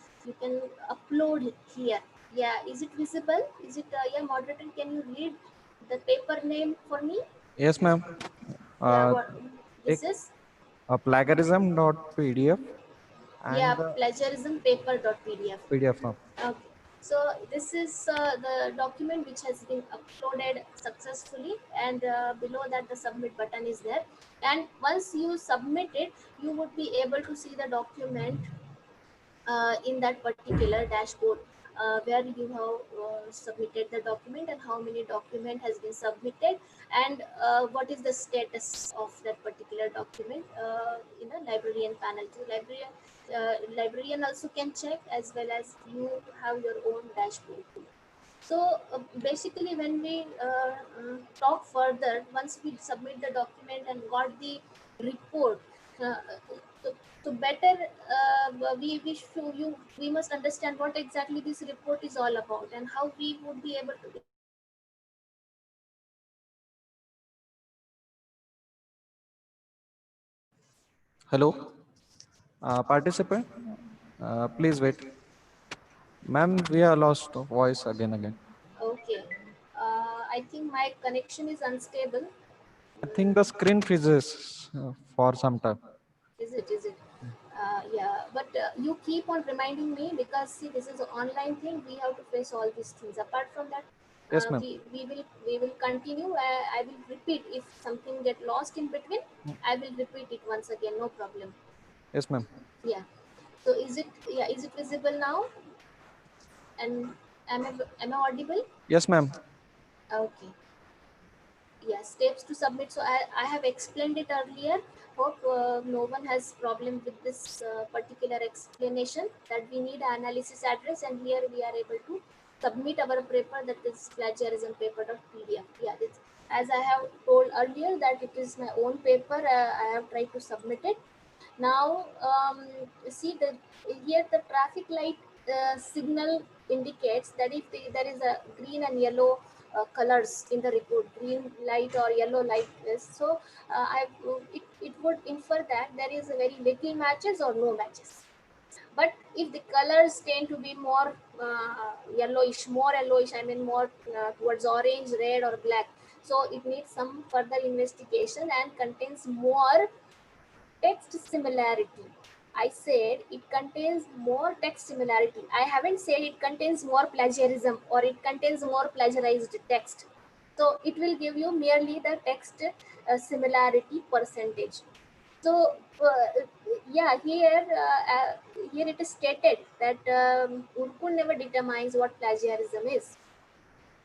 Speaker 2: upload it here. Yeah, is it visible? Is it yeah, moderator? Can you read the paper name for me?
Speaker 3: Yes, ma'am.
Speaker 2: Yeah,
Speaker 3: Uh,
Speaker 2: what
Speaker 3: एक
Speaker 2: this is?
Speaker 3: plagiarism.pdf
Speaker 2: Yeah,
Speaker 3: and the
Speaker 2: plagiarismpaper.pdf.
Speaker 3: PDF, ma'am.
Speaker 2: Okay, so this is the document which has been uploaded successfully, and below that the submit button is there. And once you submit it, you would be able to see the document in that particular dashboard where you have submitted the document and how many document has been submitted, and what is the status of that particular document in a librarian panel. So librarian also can check, as well as you have your own dashboard too. So basically, when we talk further, once we submit the document and got the report, uh, so better we must understand what exactly this report is all about and how we would be able to
Speaker 3: Hello, participant. Please wait, ma'am. We are lost voice again.
Speaker 2: okay. I think my connection is unstable.
Speaker 3: I think the screen freezes for some time.
Speaker 2: Is it yeah, but you keep on reminding me, because see, this is an online thing, we have to face all these things. Apart from that,
Speaker 3: Yes, ma'am.
Speaker 2: we will continue. I will repeat if something get lost in between. I will repeat it once again, no problem.
Speaker 3: Yes, ma'am.
Speaker 2: Yeah, so is it visible now? And am I audible?
Speaker 3: Yes, ma'am.
Speaker 2: Okay. Yeah, steps to submit. So I have explained it earlier. Hope no one has problem with this particular explanation, that we need analysis address, and here we are able to submit our paper, that is plagiarism paper.pdf. Yeah, this, as I have told earlier, that it is my own paper. I have tried to submit it. Now, see the here the traffic light signal indicates that if there is a green and yellow colors in the report, green light or yellow light is, so it would infer that there is a very little matches or no matches. But if the colors tend to be more more yellowish, I mean more towards orange, red, or black, so it needs some further investigation and contains more text similarity. I said it contains more text similarity. I haven't said it contains more plagiarism or it contains more plagiarized text. So it will give you merely the text similarity percentage. So yeah, here it is stated that Urkun never determines what plagiarism is.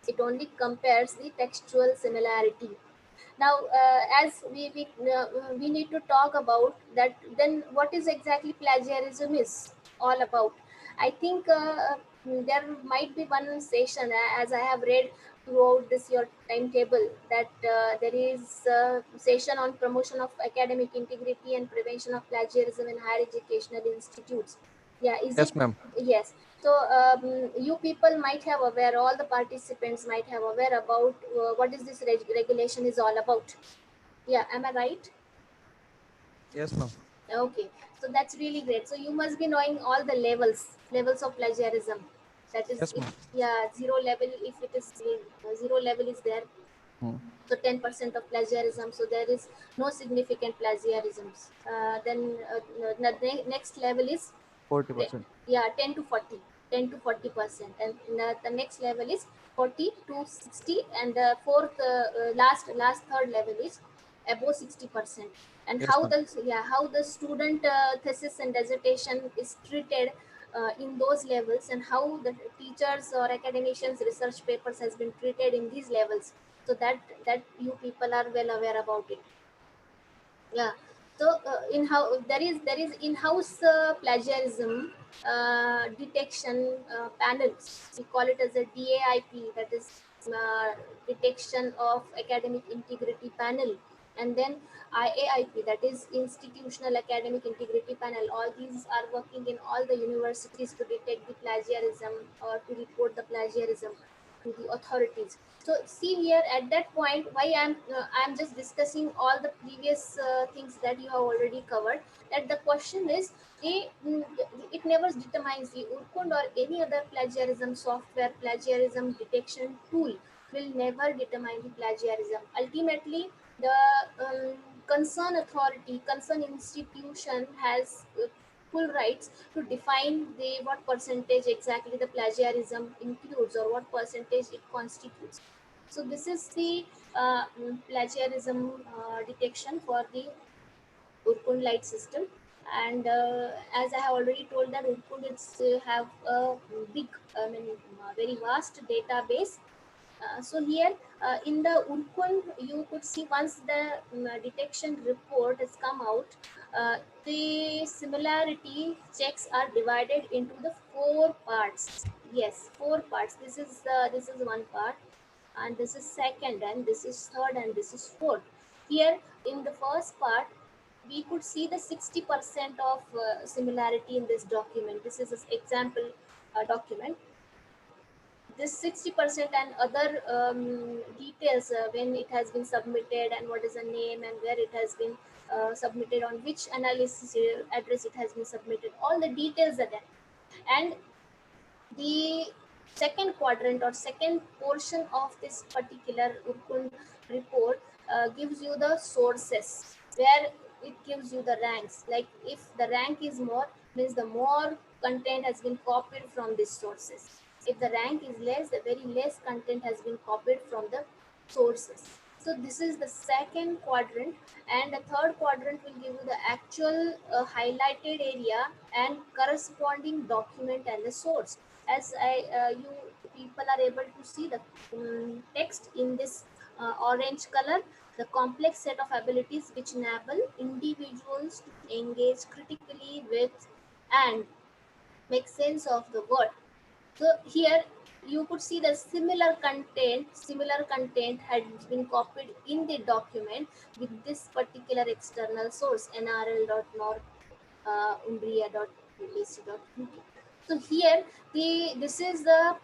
Speaker 2: It only compares the textual similarity. Now we need to talk about that, then what is exactly plagiarism is all about. I think there might be one session, as I have read throughout this your timetable, that there is a session on promotion of academic integrity and prevention of plagiarism in higher educational institutes. Yeah, is it?
Speaker 3: Yes, ma'am.
Speaker 2: Yes. So you people might have aware, all the participants might have aware about what is this regulation is all about. Yeah, am I right?
Speaker 3: Yes, ma'am.
Speaker 2: Okay, so that's really great. So you must be knowing all the levels of plagiarism. That is,
Speaker 3: Yes,
Speaker 2: if
Speaker 3: ma'am.
Speaker 2: yeah, zero level, if it is zero level is there,
Speaker 3: Hmm.
Speaker 2: so 10% of plagiarism. So there is no significant plagiarisms. Then the next level is
Speaker 3: 40%.
Speaker 2: yeah, 10 to 40, 10 to 40%, and the next level is 40 to 60, and the fourth last third level is above 60%. And
Speaker 3: Yes,
Speaker 2: how
Speaker 3: ma'am.
Speaker 2: the student thesis and dissertation is treated in those levels, and how the teachers or academicians research papers has been treated in these levels, so that you people are well aware about it. Yeah. So in how there is in-house plagiarism detection panels. We call it as a DAIP, that is detection of academic integrity panel, and then IAIP, that is institutional academic integrity panel. All these are working in all the universities to detect the plagiarism or to report the plagiarism to the authorities. So see here at that point, why I'm just discussing all the previous things that you have already covered. That the question is, it never determines the Urkund or any other plagiarism plagiarism detection tool will never determine the plagiarism. Ultimately, the concerned authority, concerned institution has full rights to define the what percentage exactly the plagiarism includes or what percentage it constitutes. So this is the plagiarism detection for the Urkund light system. And as I have already told that Urkund it's have a big, I mean, very vast database. So here in the Urkund, you could see once the detection report has come out, the similarity checks are divided into the 4 parts. Yes, 4 parts. This is one part, and this is second, and this is third, and this is fourth. Here in the first part, we could see the 60% of similarity in this document. This is an example document. This 60% and other details when it has been submitted and what is the name and where it has been submitted, on which analysis address it has been submitted, all the details are there. And the second quadrant or second portion of this particular Urkund report gives you the sources, where it gives you the ranks. Like if the rank is more, means the more content has been copied from these sources. If the rank is less, the very less content has been copied from the sources. So this is the second quadrant, and the third quadrant will give you the actual highlighted area and corresponding document and the source. As you people are able to see the text in this orange color, the complex set of abilities which enable individuals to engage critically with and make sense of the word. So here you could see the similar content had been copied in the document with this particular external source, nrl.north umbria.ac.uk. So here this is the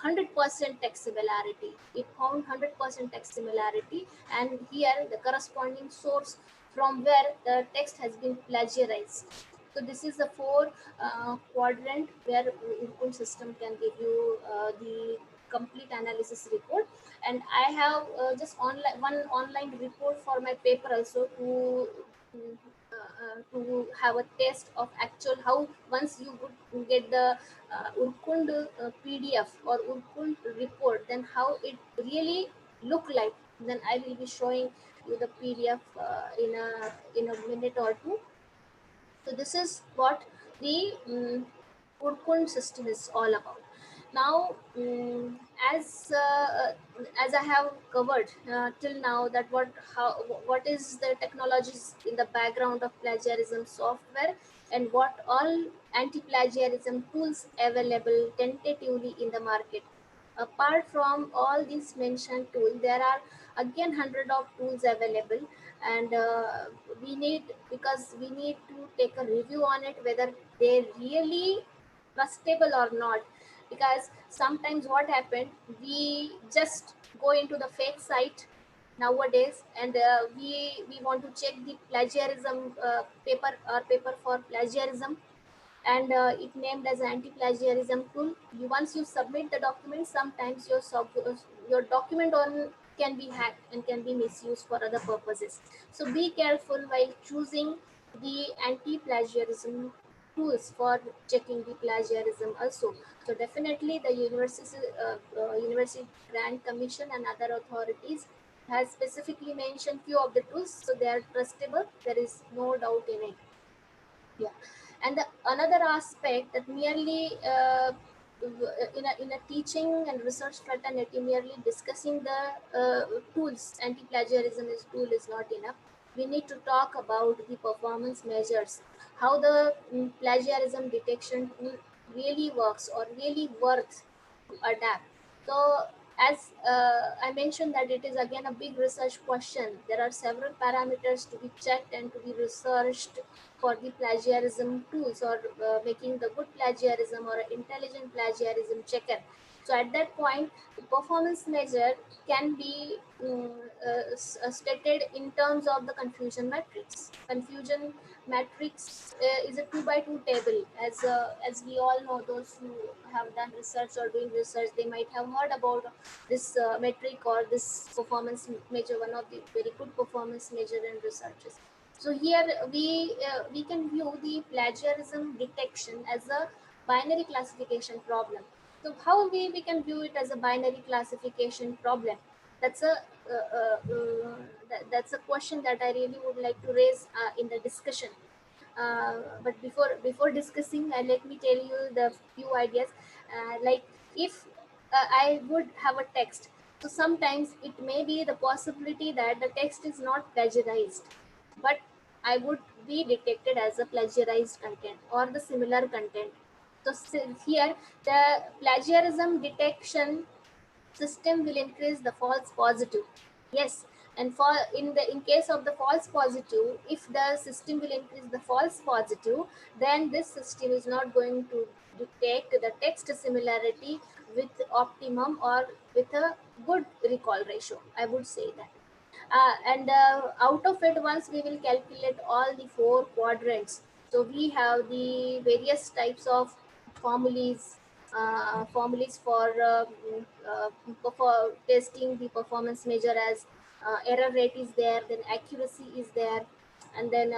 Speaker 2: 100% text similarity. It found 100% text similarity, and here the corresponding source from where the text has been plagiarized. So this is the 4 quadrant where Urkund system can give you the complete analysis report. And I have just one online report for my paper also to have a test of actual how once you would get the Urkund PDF or Urkund report, then how it really look like. Then I will be showing you the PDF in a minute or two. So this is what the Urkund system is all about. Now, as I have covered till now, that what is the technologies in the background of plagiarism software, and what all anti-plagiarism tools available tentatively in the market. Apart from all these mentioned tools, there are again hundred of tools available, and we need to take a review on it whether they really trustable or not. Because sometimes what happened, we just go into the fake site nowadays, and we want to check the plagiarism paper for plagiarism, and it named as anti-plagiarism tool. Once you submit the document, sometimes your document on can be hacked and can be misused for other purposes. So be careful while choosing the anti-plagiarism tools for checking the plagiarism also. So definitely the University Grant Commission and other authorities has specifically mentioned few of the tools, so they are trustable. There is no doubt in it. Yeah. And another aspect that merely in a teaching and research fraternity, merely discussing the tools, anti-plagiarism tool is not enough. We need to talk about the performance measures, how the plagiarism detection tool really works or really works to adapt. So as I mentioned that it is again a big research question. There are several parameters to be checked and to be researched for the plagiarism tools, or making the good plagiarism or intelligent plagiarism checker. So at that point, the performance measure can be stated in terms of the confusion matrix. Confusion matrix is a 2 by 2 table. As we all know, those who have done research or doing research, they might have heard about this metric or this performance measure, one of the very good performance measure in researches. So here we can view the plagiarism detection as a binary classification problem. So how we can view it as a binary classification problem? That's a that's a question that I really would like to raise in the discussion. But before discussing, let me tell you the few ideas. Like if I would have a text, so sometimes it may be the possibility that the text is not plagiarized, but I would be detected as a plagiarized content or the similar content. So here the plagiarism detection system will increase the false positive. Yes, and for in case of the false positive, if the system will increase the false positive, then this system is not going to detect the text similarity with optimum or with a good recall ratio, I would say that. And out of it, once we will calculate all the four quadrants, so we have the various types of formulas, formulas for testing the performance measure, as error rate is there, then accuracy is there, and then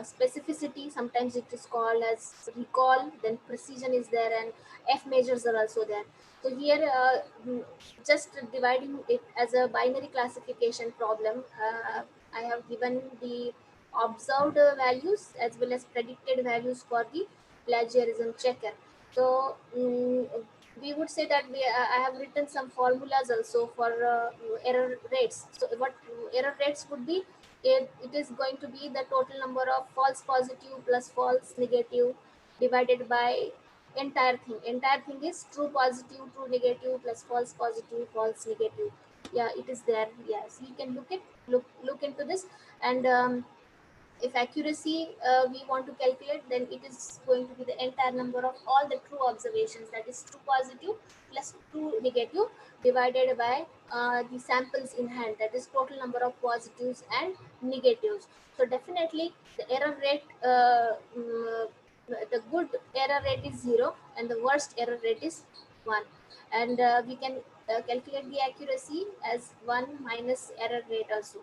Speaker 2: specificity, sometimes it is called as recall, then precision is there, and F measures are also there. So here just dividing it as a binary classification problem, I have given the observed values as well as predicted values for the plagiarism checker. So we would say that I have written some formulas also for error rates. So what error rates would be, it is going to be the total number of false positive plus false negative divided by entire thing is true positive, true negative plus false positive, false negative. Yeah, it is there. Yes, you can look into this. And if accuracy we want to calculate, then it is going to be the entire number of all the true observations, that is true positive plus true negative divided by the samples in hand, that is total number of positives and negatives. So definitely the error rate, the good error rate is 0 and the worst error rate is 1. And we can calculate the accuracy as 1 minus error rate also.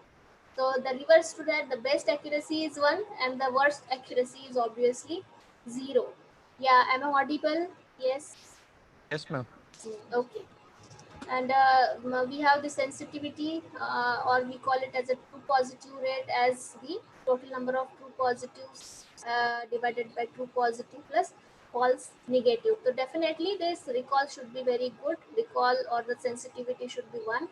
Speaker 2: So the reverse to that, the best accuracy is 1 and the worst accuracy is obviously 0. Yeah, am I audible? Yes.
Speaker 3: Yes, ma'am.
Speaker 2: Okay. And we have the sensitivity, or we call it as a true positive rate, as the total number of true positives divided by true positive plus false negative. So definitely this recall should be very good. Recall or the sensitivity should be 1.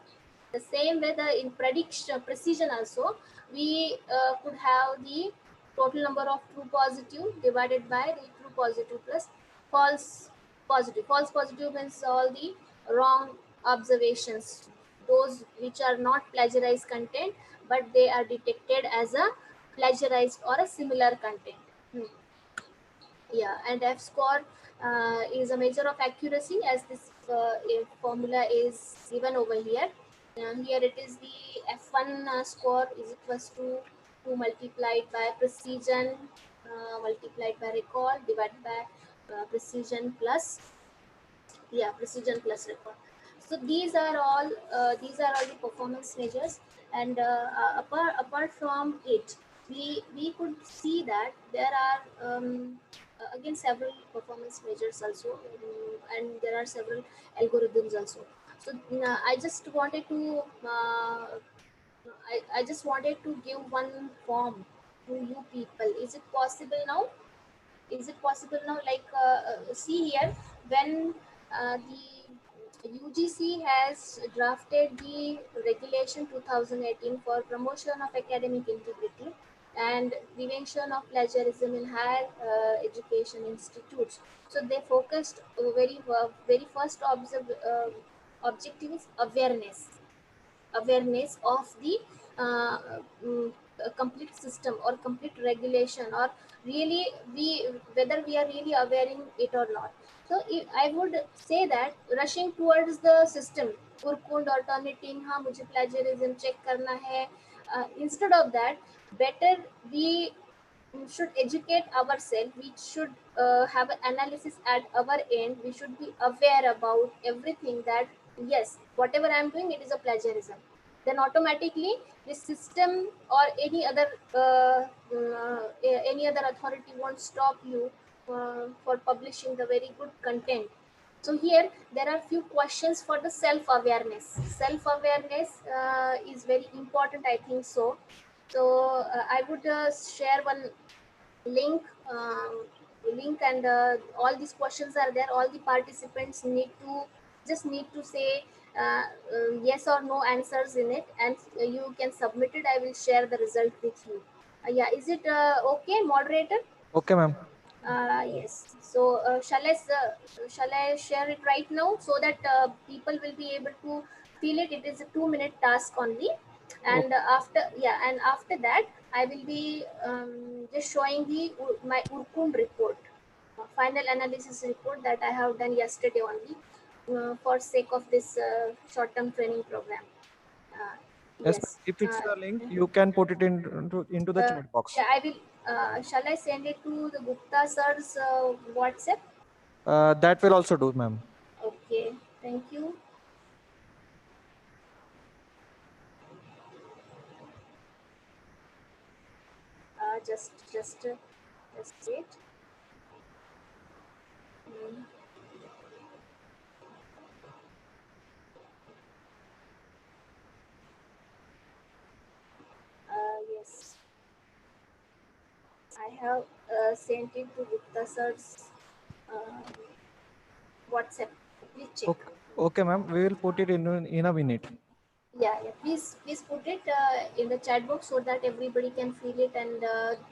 Speaker 2: The same way, the in prediction precision also, we could have the total number of true positive divided by the true positive plus false positive. False positive means all the wrong observations, those which are not plagiarized content, but they are detected as a plagiarized or a similar content. Yeah, and F score is a measure of accuracy, as this formula is given over here. Here it is the F1 score is equals to 2 multiplied by precision multiplied by recall divided by precision plus, yeah, precision plus recall. So these are all the performance measures. And apart from it, we could see that there are again several performance measures also, and there are several algorithms also. So I just wanted to I just wanted to give one form to you people. Is it possible now? Is it possible now? Like see here, when the UGC has drafted the regulation 2018 for promotion of academic integrity and prevention of plagiarism in higher education institutes. So they focused very first objective is awareness of the uh, mm, a complete system or complete regulation, or really we whether we are really aware in it or not. So I would say that rushing towards the system, urkund or turnitin, हाँ मुझे plagiarism check करना है, instead of that, better we should educate ourselves. We should have an analysis at our end. We should be aware about everything, that yes, whatever I'm doing, it is a plagiarism. Then automatically the system or any other authority won't stop you for publishing the very good content. So here there are few questions for the self awareness. Self awareness is very important, I think so. So I would share one link, and all these questions are there. All the participants need to say yes or no answers in it, and you can submit it. I will share the result with you. Yeah, is it okay, moderator?
Speaker 3: Okay, ma'am.
Speaker 2: Yes. So shall I share it right now, so that people will be able to feel it? It is a 2-minute task only, and after that I will be just showing my Urkund report, final analysis report that I have done yesterday only, for sake of this short-term training program. Uh,
Speaker 3: Yes, ma'am.
Speaker 2: yes.
Speaker 3: If it's a link, you can put it into the
Speaker 2: Uh,
Speaker 3: chat box.
Speaker 2: yeah, I will. Shall I send it to the Gupta sir's WhatsApp?
Speaker 3: That will also do, ma'am.
Speaker 2: Okay, thank you. Just wait. Mm, yes, I have sent it to Gupta sir's uh, WhatsApp. Please check.
Speaker 3: Okay, okay, ma'am. We will put it in a minute.
Speaker 2: Yeah. Please put it in the chat box, so that everybody can feel it, and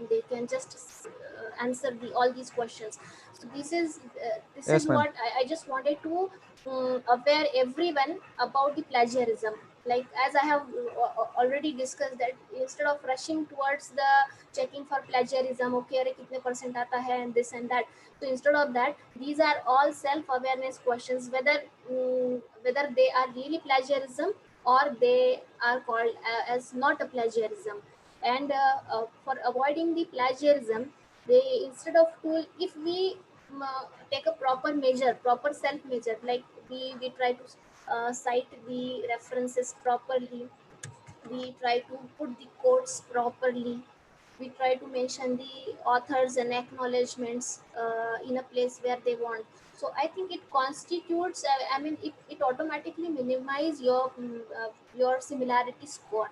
Speaker 2: they can just answer all these questions. So this
Speaker 3: Yes,
Speaker 2: is
Speaker 3: ma'am.
Speaker 2: what I just wanted to aware everyone about the plagiarism. Like, as I have already discussed, that instead of rushing towards the checking for plagiarism, okay, अरे कितने percent आता है, and this and that. So instead of that, these are all self-awareness questions, whether they are really plagiarism, or they are called as not a plagiarism. And for avoiding the plagiarism, they, instead of tool, if we take a proper self measure, like we try to cite the references properly, we try to put the quotes properly, we try to mention the authors and acknowledgements in a place where they want. So I think it constitutes, it automatically minimize your similarity score.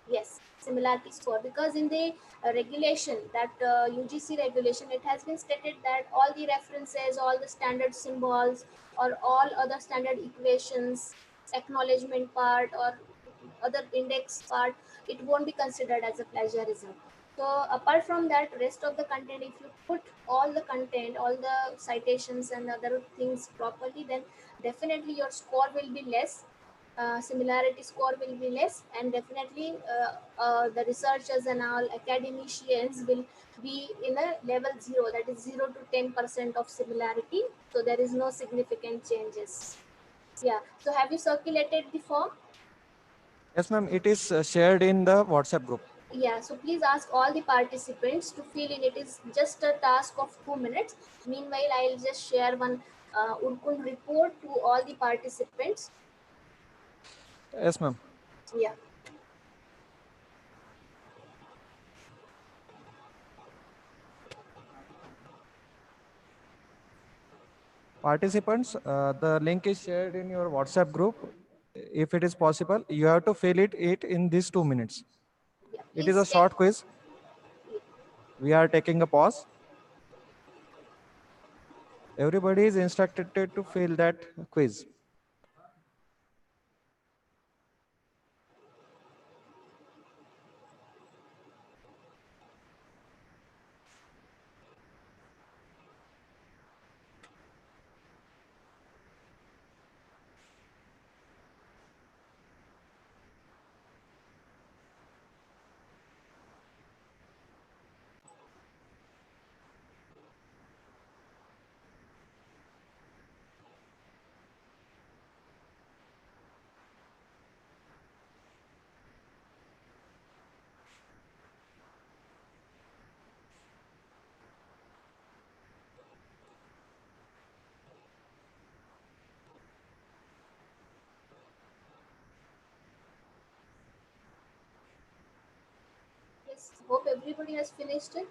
Speaker 2: Yes, similarity score, because in the regulation, that UGC regulation, it has been stated that all the references, all the standard symbols, or all other standard equations, acknowledgement part, or other index part, it won't be considered as a plagiarism. So apart from that, rest of the content, if you put all the content, all the citations and other things properly, then definitely your score will be less, similarity score will be less, and definitely the researchers and all academicians will be in a level 0, that is 0 to 10% of similarity. So there is no significant changes. Yeah. So have you circulated the form?
Speaker 3: Yes, ma'am. It is shared in the WhatsApp group.
Speaker 2: Yeah, so please ask all the participants to fill in. It is just a task of 2 minutes. Meanwhile, I'll just share one Urkund report to all the participants.
Speaker 3: Yes, ma'am.
Speaker 2: Yeah.
Speaker 3: Participants, the link is shared in your WhatsApp group. If it is possible, you have to fill it in these 2 minutes.
Speaker 2: Yeah,
Speaker 3: It is a
Speaker 2: please check.
Speaker 3: short quiz. We are taking a pause. Everybody is instructed to fill that quiz.
Speaker 2: Hope everybody has finished it.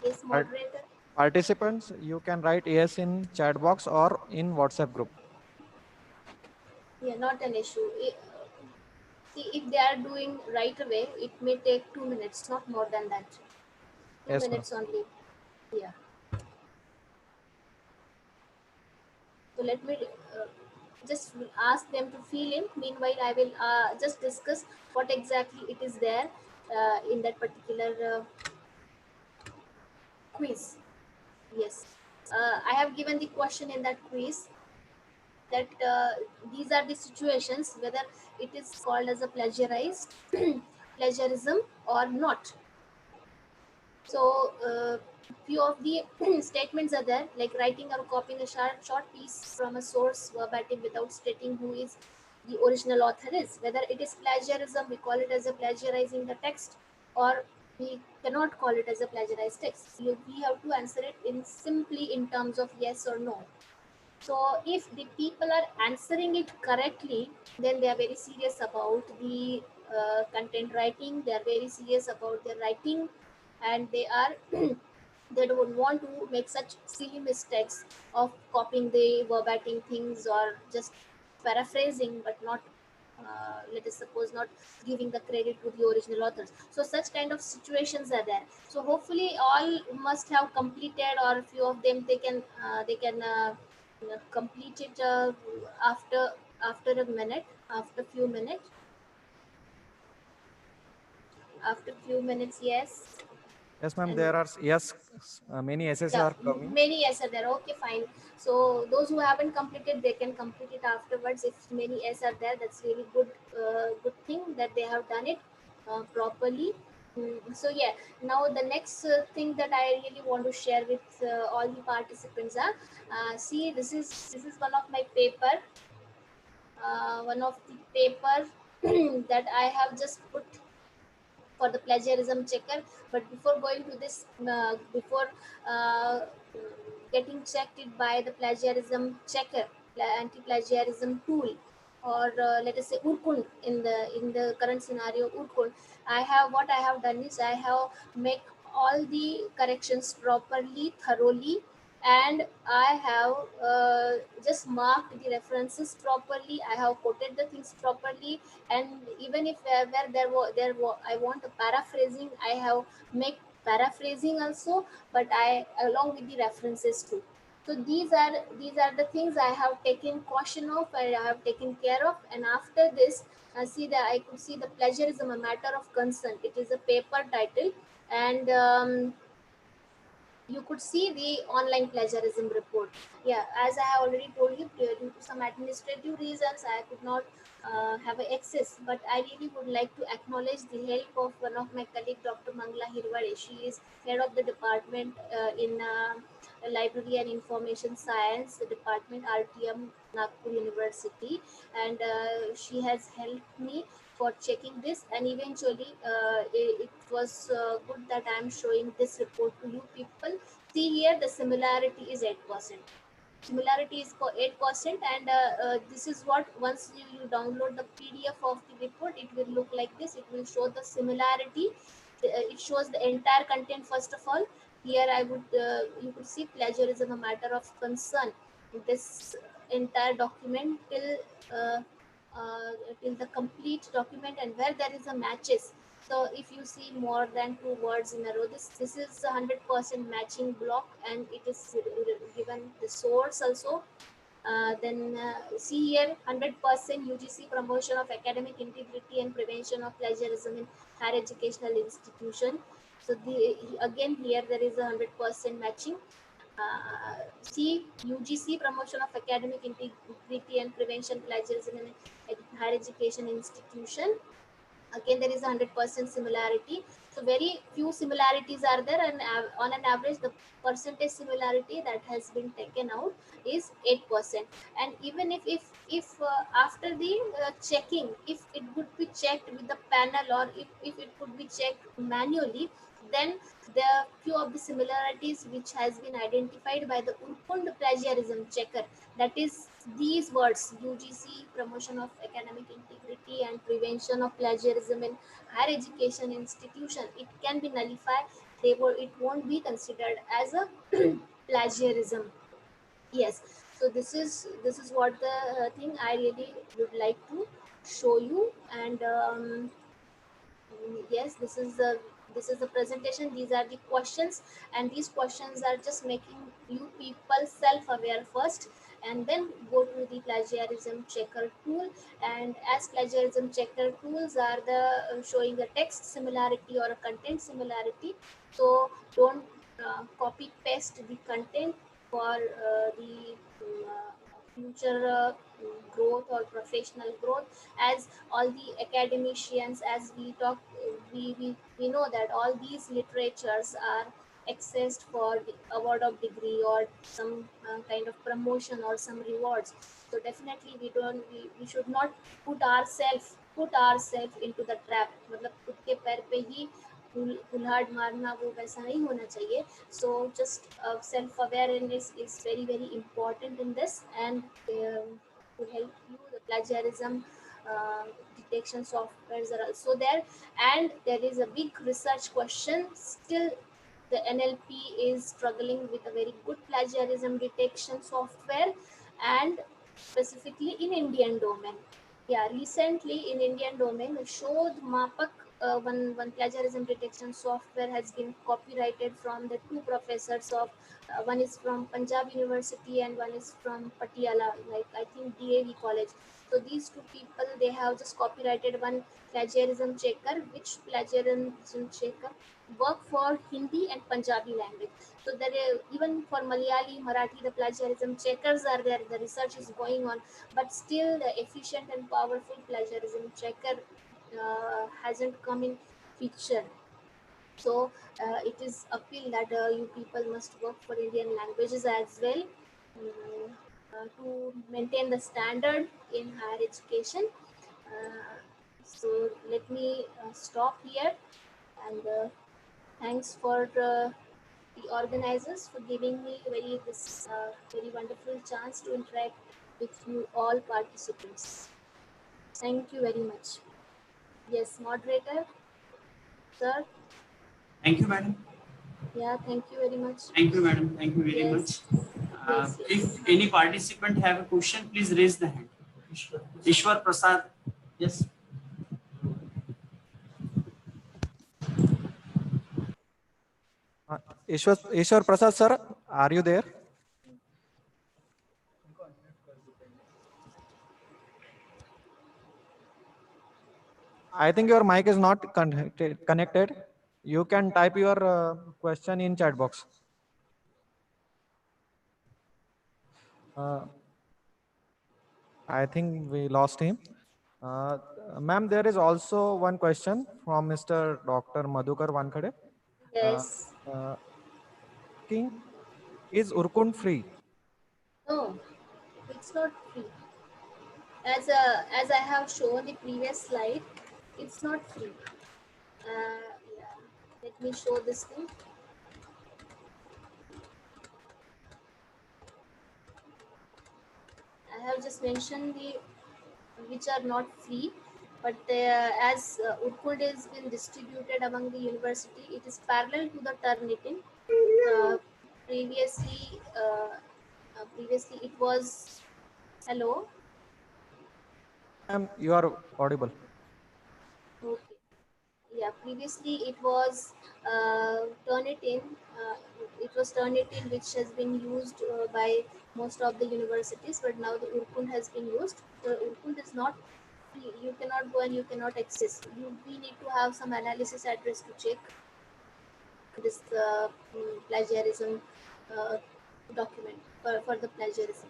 Speaker 2: Yes,
Speaker 3: Part-
Speaker 2: moderator.
Speaker 3: Participants, you can write yes in chat box or in WhatsApp group.
Speaker 2: Yeah, not an issue. See, if they are doing right away, it may take 2 minutes, not more than that. Two
Speaker 3: Yes, ma'am.
Speaker 2: minutes only. Yeah. So let me just ask them to fill in. Meanwhile, I will just discuss what exactly it is there in that particular quiz. Yes. I have given the question in that quiz that these are the situations whether it is called as a plagiarized plagiarism or not. So few of the statements are there, like writing or copying a short piece from a source verbatim without stating who is the original author is. Whether it is plagiarism, we call it as a plagiarizing the text, or we cannot call it as a plagiarized text. We have to answer it in simply in terms of yes or no. So if the people are answering it correctly, then they are very serious about the content writing. They are very serious about their writing, and they are they don't want to make such silly mistakes of copying the verbatim things or just paraphrasing, but not. Let us suppose not giving the credit to the original authors. So such kind of situations are there. So hopefully all must have completed, or few of them they can complete it after a minute, after few minutes. Yes.
Speaker 3: Yes, ma'am.
Speaker 2: And
Speaker 3: There are yes, many essays
Speaker 2: yeah,
Speaker 3: are coming.
Speaker 2: many s are there. Okay, fine. So those who haven't completed, they can complete it afterwards. If many s are there, that's really good thing that they have done it properly. So yeah, now the next thing that I really want to share with all the participants are, see, this is one of my paper, one of the paper that I have just put for the plagiarism checker. But before going to this, before uh, getting checked it by the plagiarism checker, anti-plagiarism tool, or let us say Urkund, in the current scenario Urkund, what I have done is I have make all the corrections properly, thoroughly, and I have just marked the references properly. I have quoted the things properly, and even if where I want a paraphrasing, I have make paraphrasing also, but I along with the references too. So these are the things I have taken caution of, I have taken care of. And after this, I could see the plagiarism a matter of concern. It is a paper title, and you could see the online plagiarism report. Yeah, as I have already told you, due to some administrative reasons, I could not have access, but I really would like to acknowledge the help of one of my colleague, Dr. Mangla Hirwade. She is head of the department in library and information science department, RTM, Nagpur University, and she has helped me for checking this. And eventually it was good that I am showing this report to you people. See here, the similarity is 8%. Similarity is for 8%, and this is what, once you download the PDF of the report, it will look like this. It will show the similarity. It shows the entire content. First of all, here I would you could see plagiarism a matter of concern. This entire document uh, till the complete document, and where there is a matches. So if you see more than two words in a row, this is 100% matching block, and it is given the source also. Then see here, 100% UGC promotion of academic integrity and prevention of plagiarism in higher educational institution. So again here there is a 100% matching. See, UGC promotion of academic integrity and prevention plagiarism in higher education institution. again there is 100% similarity. So very few similarities are there, and on an average the percentage similarity that has been taken out is 8%. And even if after the checking, if it would be checked with the panel, or if it could be checked manually, then the few of the similarities which has been identified by the Urkund plagiarism checker, that is these words: UGC, promotion of academic integrity and prevention of plagiarism in higher education institution, it can be nullified. It won't be considered as a plagiarism. Yes. So this is what the thing I really would like to show you. And yes, this is the presentation. These are the questions, and these questions are just making you people self-aware first, and then go to the plagiarism checker tool. And as plagiarism checker tools are the showing a text similarity or a content similarity, so don't copy paste the content for the future growth or professional growth. As all the academicians, as we talk, we know that all these literatures are accessed for the award of degree or some kind of promotion or some rewards. So definitely we should not put ourselves into the trap. मतलब खुद के पैर पे ही कुल्हाड़ मारना, वो वैसा नहीं होना चाहिए. So just self awareness is very very important in this. And to help you, the plagiarism uh, detection softwares are also there. And there is a big research question still. The NLP is struggling with a very good plagiarism detection software, and specifically in Indian domain. Yeah, recently in Indian domain, Shodh Mapak, one plagiarism detection software has been copyrighted from the two professors of, one is from Punjab University and one is from Patiala, like I think DAV college. So these two people, they have just copyrighted one plagiarism checker, which plagiarism checker work for Hindi and Punjabi language. So there are, even for Malayali, Marathi, the plagiarism checkers are there. The research is going on, but still the efficient and powerful plagiarism checker hasn't come in picture. So it is appeal that you people must work for Indian languages as well, to maintain the standard in higher education. Uh, so let me stop here, and thanks for the organizers for giving me very wonderful chance to interact with you all participants. Thank you very much. Yes, moderator, sir.
Speaker 4: Thank you, madam.
Speaker 2: Yeah, thank you very much.
Speaker 4: Thank you, madam. Thank you very
Speaker 2: Yes.
Speaker 4: much.
Speaker 2: Yes, yes.
Speaker 4: If any participant have a question, please raise the hand. Ishwar Prasad. Yes.
Speaker 3: Ishwar Prasad sir, are you there? I think your mic is not connected. You can type your question in chat box. I think we lost him. Ma'am, there is also one question from Mr. Dr. Madhukar Wankhede.
Speaker 2: Yes.
Speaker 3: King, is Urkund free?
Speaker 2: No, it's not free. As I have shown the previous slide, it's not free. Yeah. Let me show this thing. I have just mentioned the which are not free, but as Urkund is been distributed among the university, it is parallel to the Turnitin. Uh, previously, previously it was, hello.
Speaker 3: Ma'am, you are audible.
Speaker 2: Okay. Yeah, previously it was Turnitin. It was Turnitin which has been used by most of the universities, but now the Urkund has been used. The Urkund is not free. You cannot go and you cannot access. We need to have some analysis address to check this plagiarism uh, document for the plagiarism.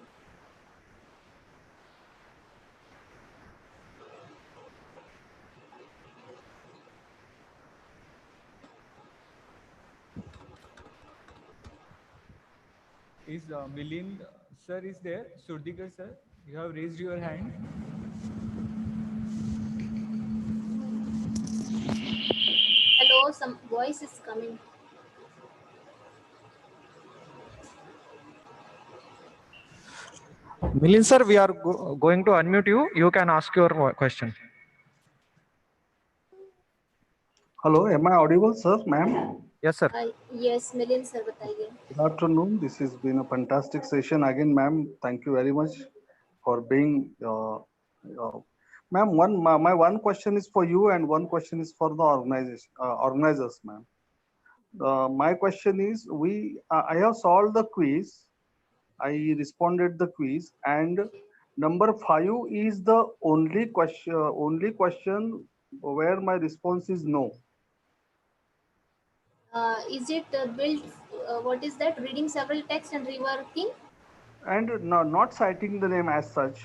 Speaker 3: is Milind sir is there? Surdikar sir, you have raised your hand.
Speaker 2: Hello, some voice is coming.
Speaker 3: Milind sir, we are going to unmute you. You can ask your question.
Speaker 5: Hello, am I audible, sir, ma'am?
Speaker 3: Yes, sir.
Speaker 2: Yes, Milind sir, बताइए.
Speaker 5: Good afternoon. This has been a fantastic session again, ma'am. Thank you very much for being. Ma'am, my one question is for you, and one question is for the organization organizers, ma'am. My question is, I have solved the quiz. I responded the quiz, and number 5 is the only question where my response is no.
Speaker 2: Is it built? What is that? Reading several texts and reworking?
Speaker 5: And not citing the name as such,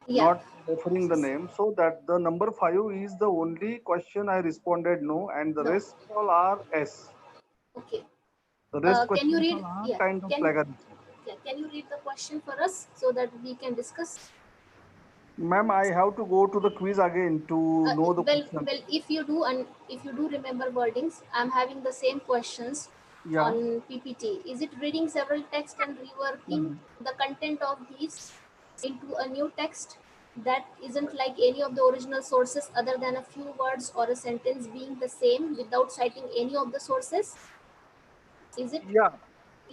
Speaker 2: Yeah.
Speaker 5: not referring the name, so that the number 5 is the only question I responded no, and the rest all are S.
Speaker 2: Okay.
Speaker 5: The rest
Speaker 2: Can you
Speaker 5: questions
Speaker 2: read?
Speaker 5: all are
Speaker 2: Yeah.
Speaker 5: kind of plagiarism.
Speaker 2: Can you read the question for us so that we can discuss?
Speaker 5: Ma'am, I have to go to the quiz again to know the question.
Speaker 2: Well, if you do and if you do remember wordings, I'm having the same questions
Speaker 5: Yeah.
Speaker 2: on PPT. Is it reading several texts and reworking the content of these into a new text that isn't like any of the original sources other than a few words or a sentence being the same without citing any of the sources? Is it?
Speaker 5: Yeah.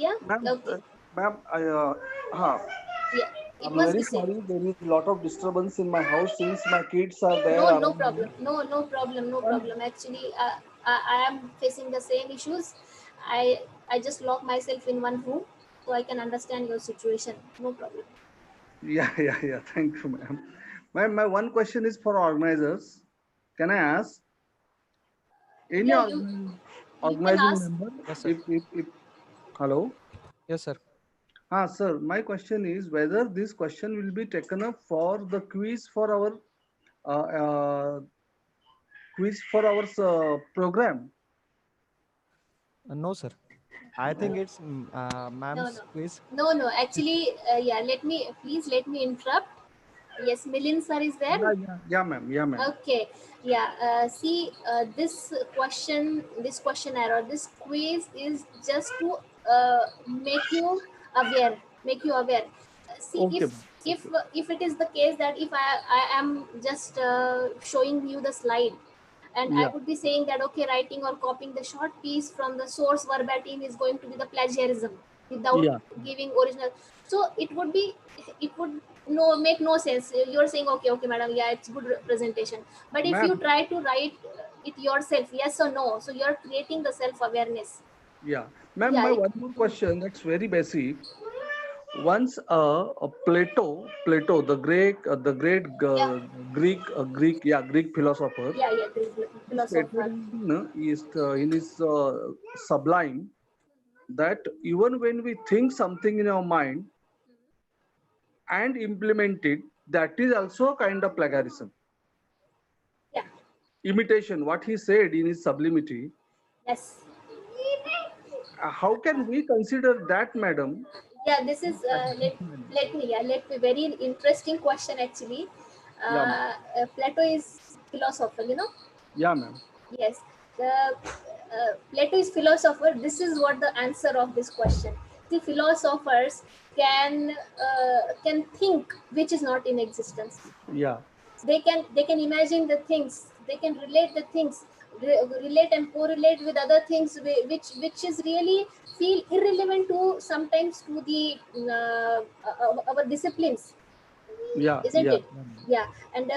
Speaker 2: Yeah.
Speaker 5: Ma'am,
Speaker 2: Okay.
Speaker 5: ma'am,
Speaker 2: Yeah. It
Speaker 5: I'm
Speaker 2: was
Speaker 5: very
Speaker 2: the same.
Speaker 5: sorry. There is a lot of disturbance in my house since my kids are there
Speaker 2: No
Speaker 5: around
Speaker 2: problem.
Speaker 5: me.
Speaker 2: No problem. No problem. Actually, I am facing the same issues. I just lock myself in one room so I can understand your situation. No problem.
Speaker 5: Yeah. Thank you, ma'am. Ma'am, my one question is for organizers. Can I ask? Any
Speaker 2: Yeah, you can
Speaker 5: organizing
Speaker 2: ask.
Speaker 5: member?
Speaker 3: Yes, sir.
Speaker 5: If hello?
Speaker 3: Yes, sir.
Speaker 5: Sir, my question is whether this question will be taken up for the quiz for our uh, uh, program.
Speaker 3: No, sir. I think it's
Speaker 2: No,
Speaker 3: ma'am's quiz.
Speaker 2: no. Actually, yeah. Please let me interrupt. Yes, Milind sir is there.
Speaker 5: Yeah, ma'am. Yeah, ma'am.
Speaker 2: Okay, yeah. See, this questionnaire or this quiz is just to make you aware. See,
Speaker 5: Okay.
Speaker 2: if it is the case that if I am just showing you the slide, and I
Speaker 5: Yeah.
Speaker 2: would be saying that okay, writing or copying the short piece from the source verbatim is going to be the plagiarism without
Speaker 5: Yeah.
Speaker 2: giving original. So it would make no sense. You're saying okay, madam, yeah, it's good representation. But if you
Speaker 5: Ma'am.
Speaker 2: try to write it yourself, yes or no, so you're creating the self awareness.
Speaker 5: Yeah. Ma'am,
Speaker 2: Yeah.
Speaker 5: my one more question that's very basic. Once Plato, the great
Speaker 2: Yeah.
Speaker 5: Greek philosopher,
Speaker 2: Yeah.
Speaker 5: he stated
Speaker 2: Philosopher.
Speaker 5: in his Sublime that even when we think something in our mind and implement it, that is also a kind of plagiarism.
Speaker 2: Yeah.
Speaker 5: Imitation, what he said in his sublimity.
Speaker 2: Yes.
Speaker 5: How can we consider that, madam?
Speaker 2: Yeah, this is let me very interesting question actually.
Speaker 5: Yeah, ma'am.
Speaker 2: Plato is philosopher, you know.
Speaker 5: Yeah, ma'am.
Speaker 2: Yes, the Plato is philosopher. This is what the answer of this question. The philosophers can think which is not in existence.
Speaker 5: Yeah.
Speaker 2: They can imagine the things. They can relate the things, relate and correlate with other things which is really feel irrelevant to sometimes to the our disciplines,
Speaker 5: Yeah,
Speaker 2: isn't
Speaker 5: yeah.
Speaker 2: it? Yeah. And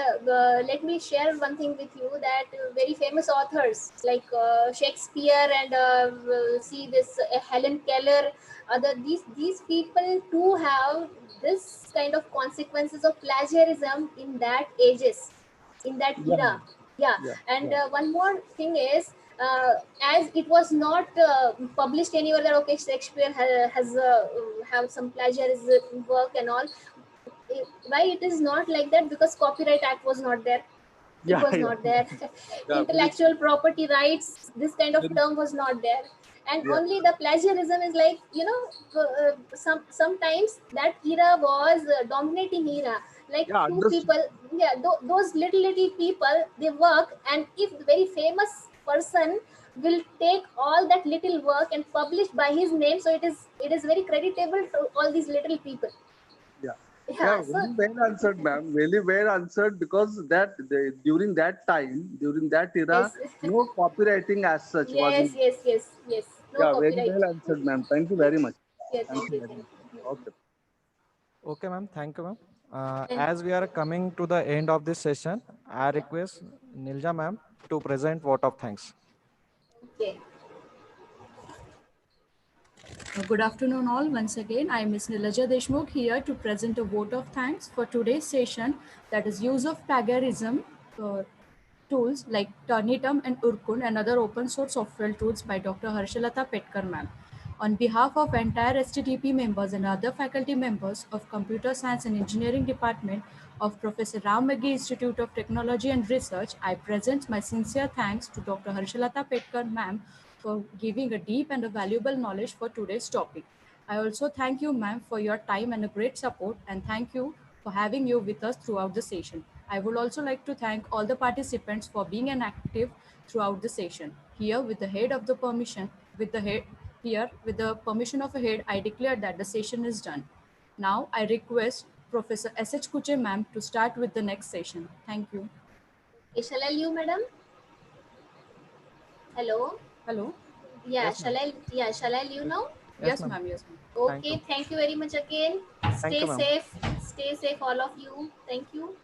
Speaker 2: let me share one thing with you that very famous authors like Shakespeare and see this Helen Keller, other these people too have this kind of consequences of plagiarism in that ages, in that
Speaker 5: Yeah,
Speaker 2: era. Yeah.
Speaker 5: yeah,
Speaker 2: And
Speaker 5: yeah.
Speaker 2: one more thing is, as it was not published anywhere that okay, Shakespeare has have some plagiarism work and all. Why it is not like that? Because Copyright Act was not there. it was not there.
Speaker 5: Yeah,
Speaker 2: Intellectual property rights, this kind of term was not there. And
Speaker 5: Yeah.
Speaker 2: only the plagiarism is like, sometimes that era was dominating era. Like
Speaker 5: Yeah,
Speaker 2: two
Speaker 5: understood.
Speaker 2: people, yeah, those little people, they work, and if the very famous person will take all that little work and publish by his name, so it is very creditable to all these little people.
Speaker 5: Yeah. Yeah,
Speaker 2: Yeah, so
Speaker 5: very well answered, ma'am. Very well answered, because during that time, during that era,
Speaker 2: yes.
Speaker 5: no copywriting as such was
Speaker 2: Yes,
Speaker 5: in.
Speaker 2: yes, yes, yes. No
Speaker 5: Yeah, very
Speaker 2: copyright.
Speaker 5: well answered, ma'am. Thank you
Speaker 2: Yes.
Speaker 5: very much.
Speaker 2: Yeah,
Speaker 5: Thank
Speaker 2: thank
Speaker 5: you
Speaker 2: you,
Speaker 5: very
Speaker 2: thank
Speaker 5: much.
Speaker 2: you.
Speaker 5: Okay.
Speaker 3: Okay, ma'am. Thank you, ma'am.
Speaker 2: And
Speaker 3: As we are coming to the end of this session, I
Speaker 2: yeah,
Speaker 3: request Nilja ma'am to present vote of thanks.
Speaker 2: okay.
Speaker 1: Good afternoon, all. Once again, I am Ms. Nilaja Deshmukh here to present a vote of thanks for today's session, that is use of plagiarism tools like Turnitin and Urkun and other open source software tools by Dr. Harshalata Petkar ma'am. On behalf of entire STTP members and other faculty members of Computer Science and Engineering Department of Professor Ram Maggi Institute of Technology and Research, I present my sincere thanks to Dr. Harshalata Petkar ma'am for giving a deep and a valuable knowledge for today's topic. I also thank you, ma'am, for your time and a great support, and thank you for having you with us throughout the session. I would also like to thank all the participants for being an active throughout the session. Here, with the head of the permission, with the head here with the permission of a head, I declare that the session is done. Now, I request Professor S.H. Kuche, ma'am, to start with the next session. Thank you.
Speaker 2: Okay, shall I you, madam? Hello.
Speaker 1: Hello.
Speaker 2: Yeah,
Speaker 3: Yes, ma'am.
Speaker 2: shall I you
Speaker 3: Yes,
Speaker 2: now?
Speaker 3: yes,
Speaker 1: Yes,
Speaker 3: ma'am.
Speaker 1: ma'am. Yes, ma'am.
Speaker 3: Thank
Speaker 2: Okay,
Speaker 3: you.
Speaker 2: thank you very much again.
Speaker 3: Thank you, ma'am.
Speaker 2: Stay safe, all of you. Thank you.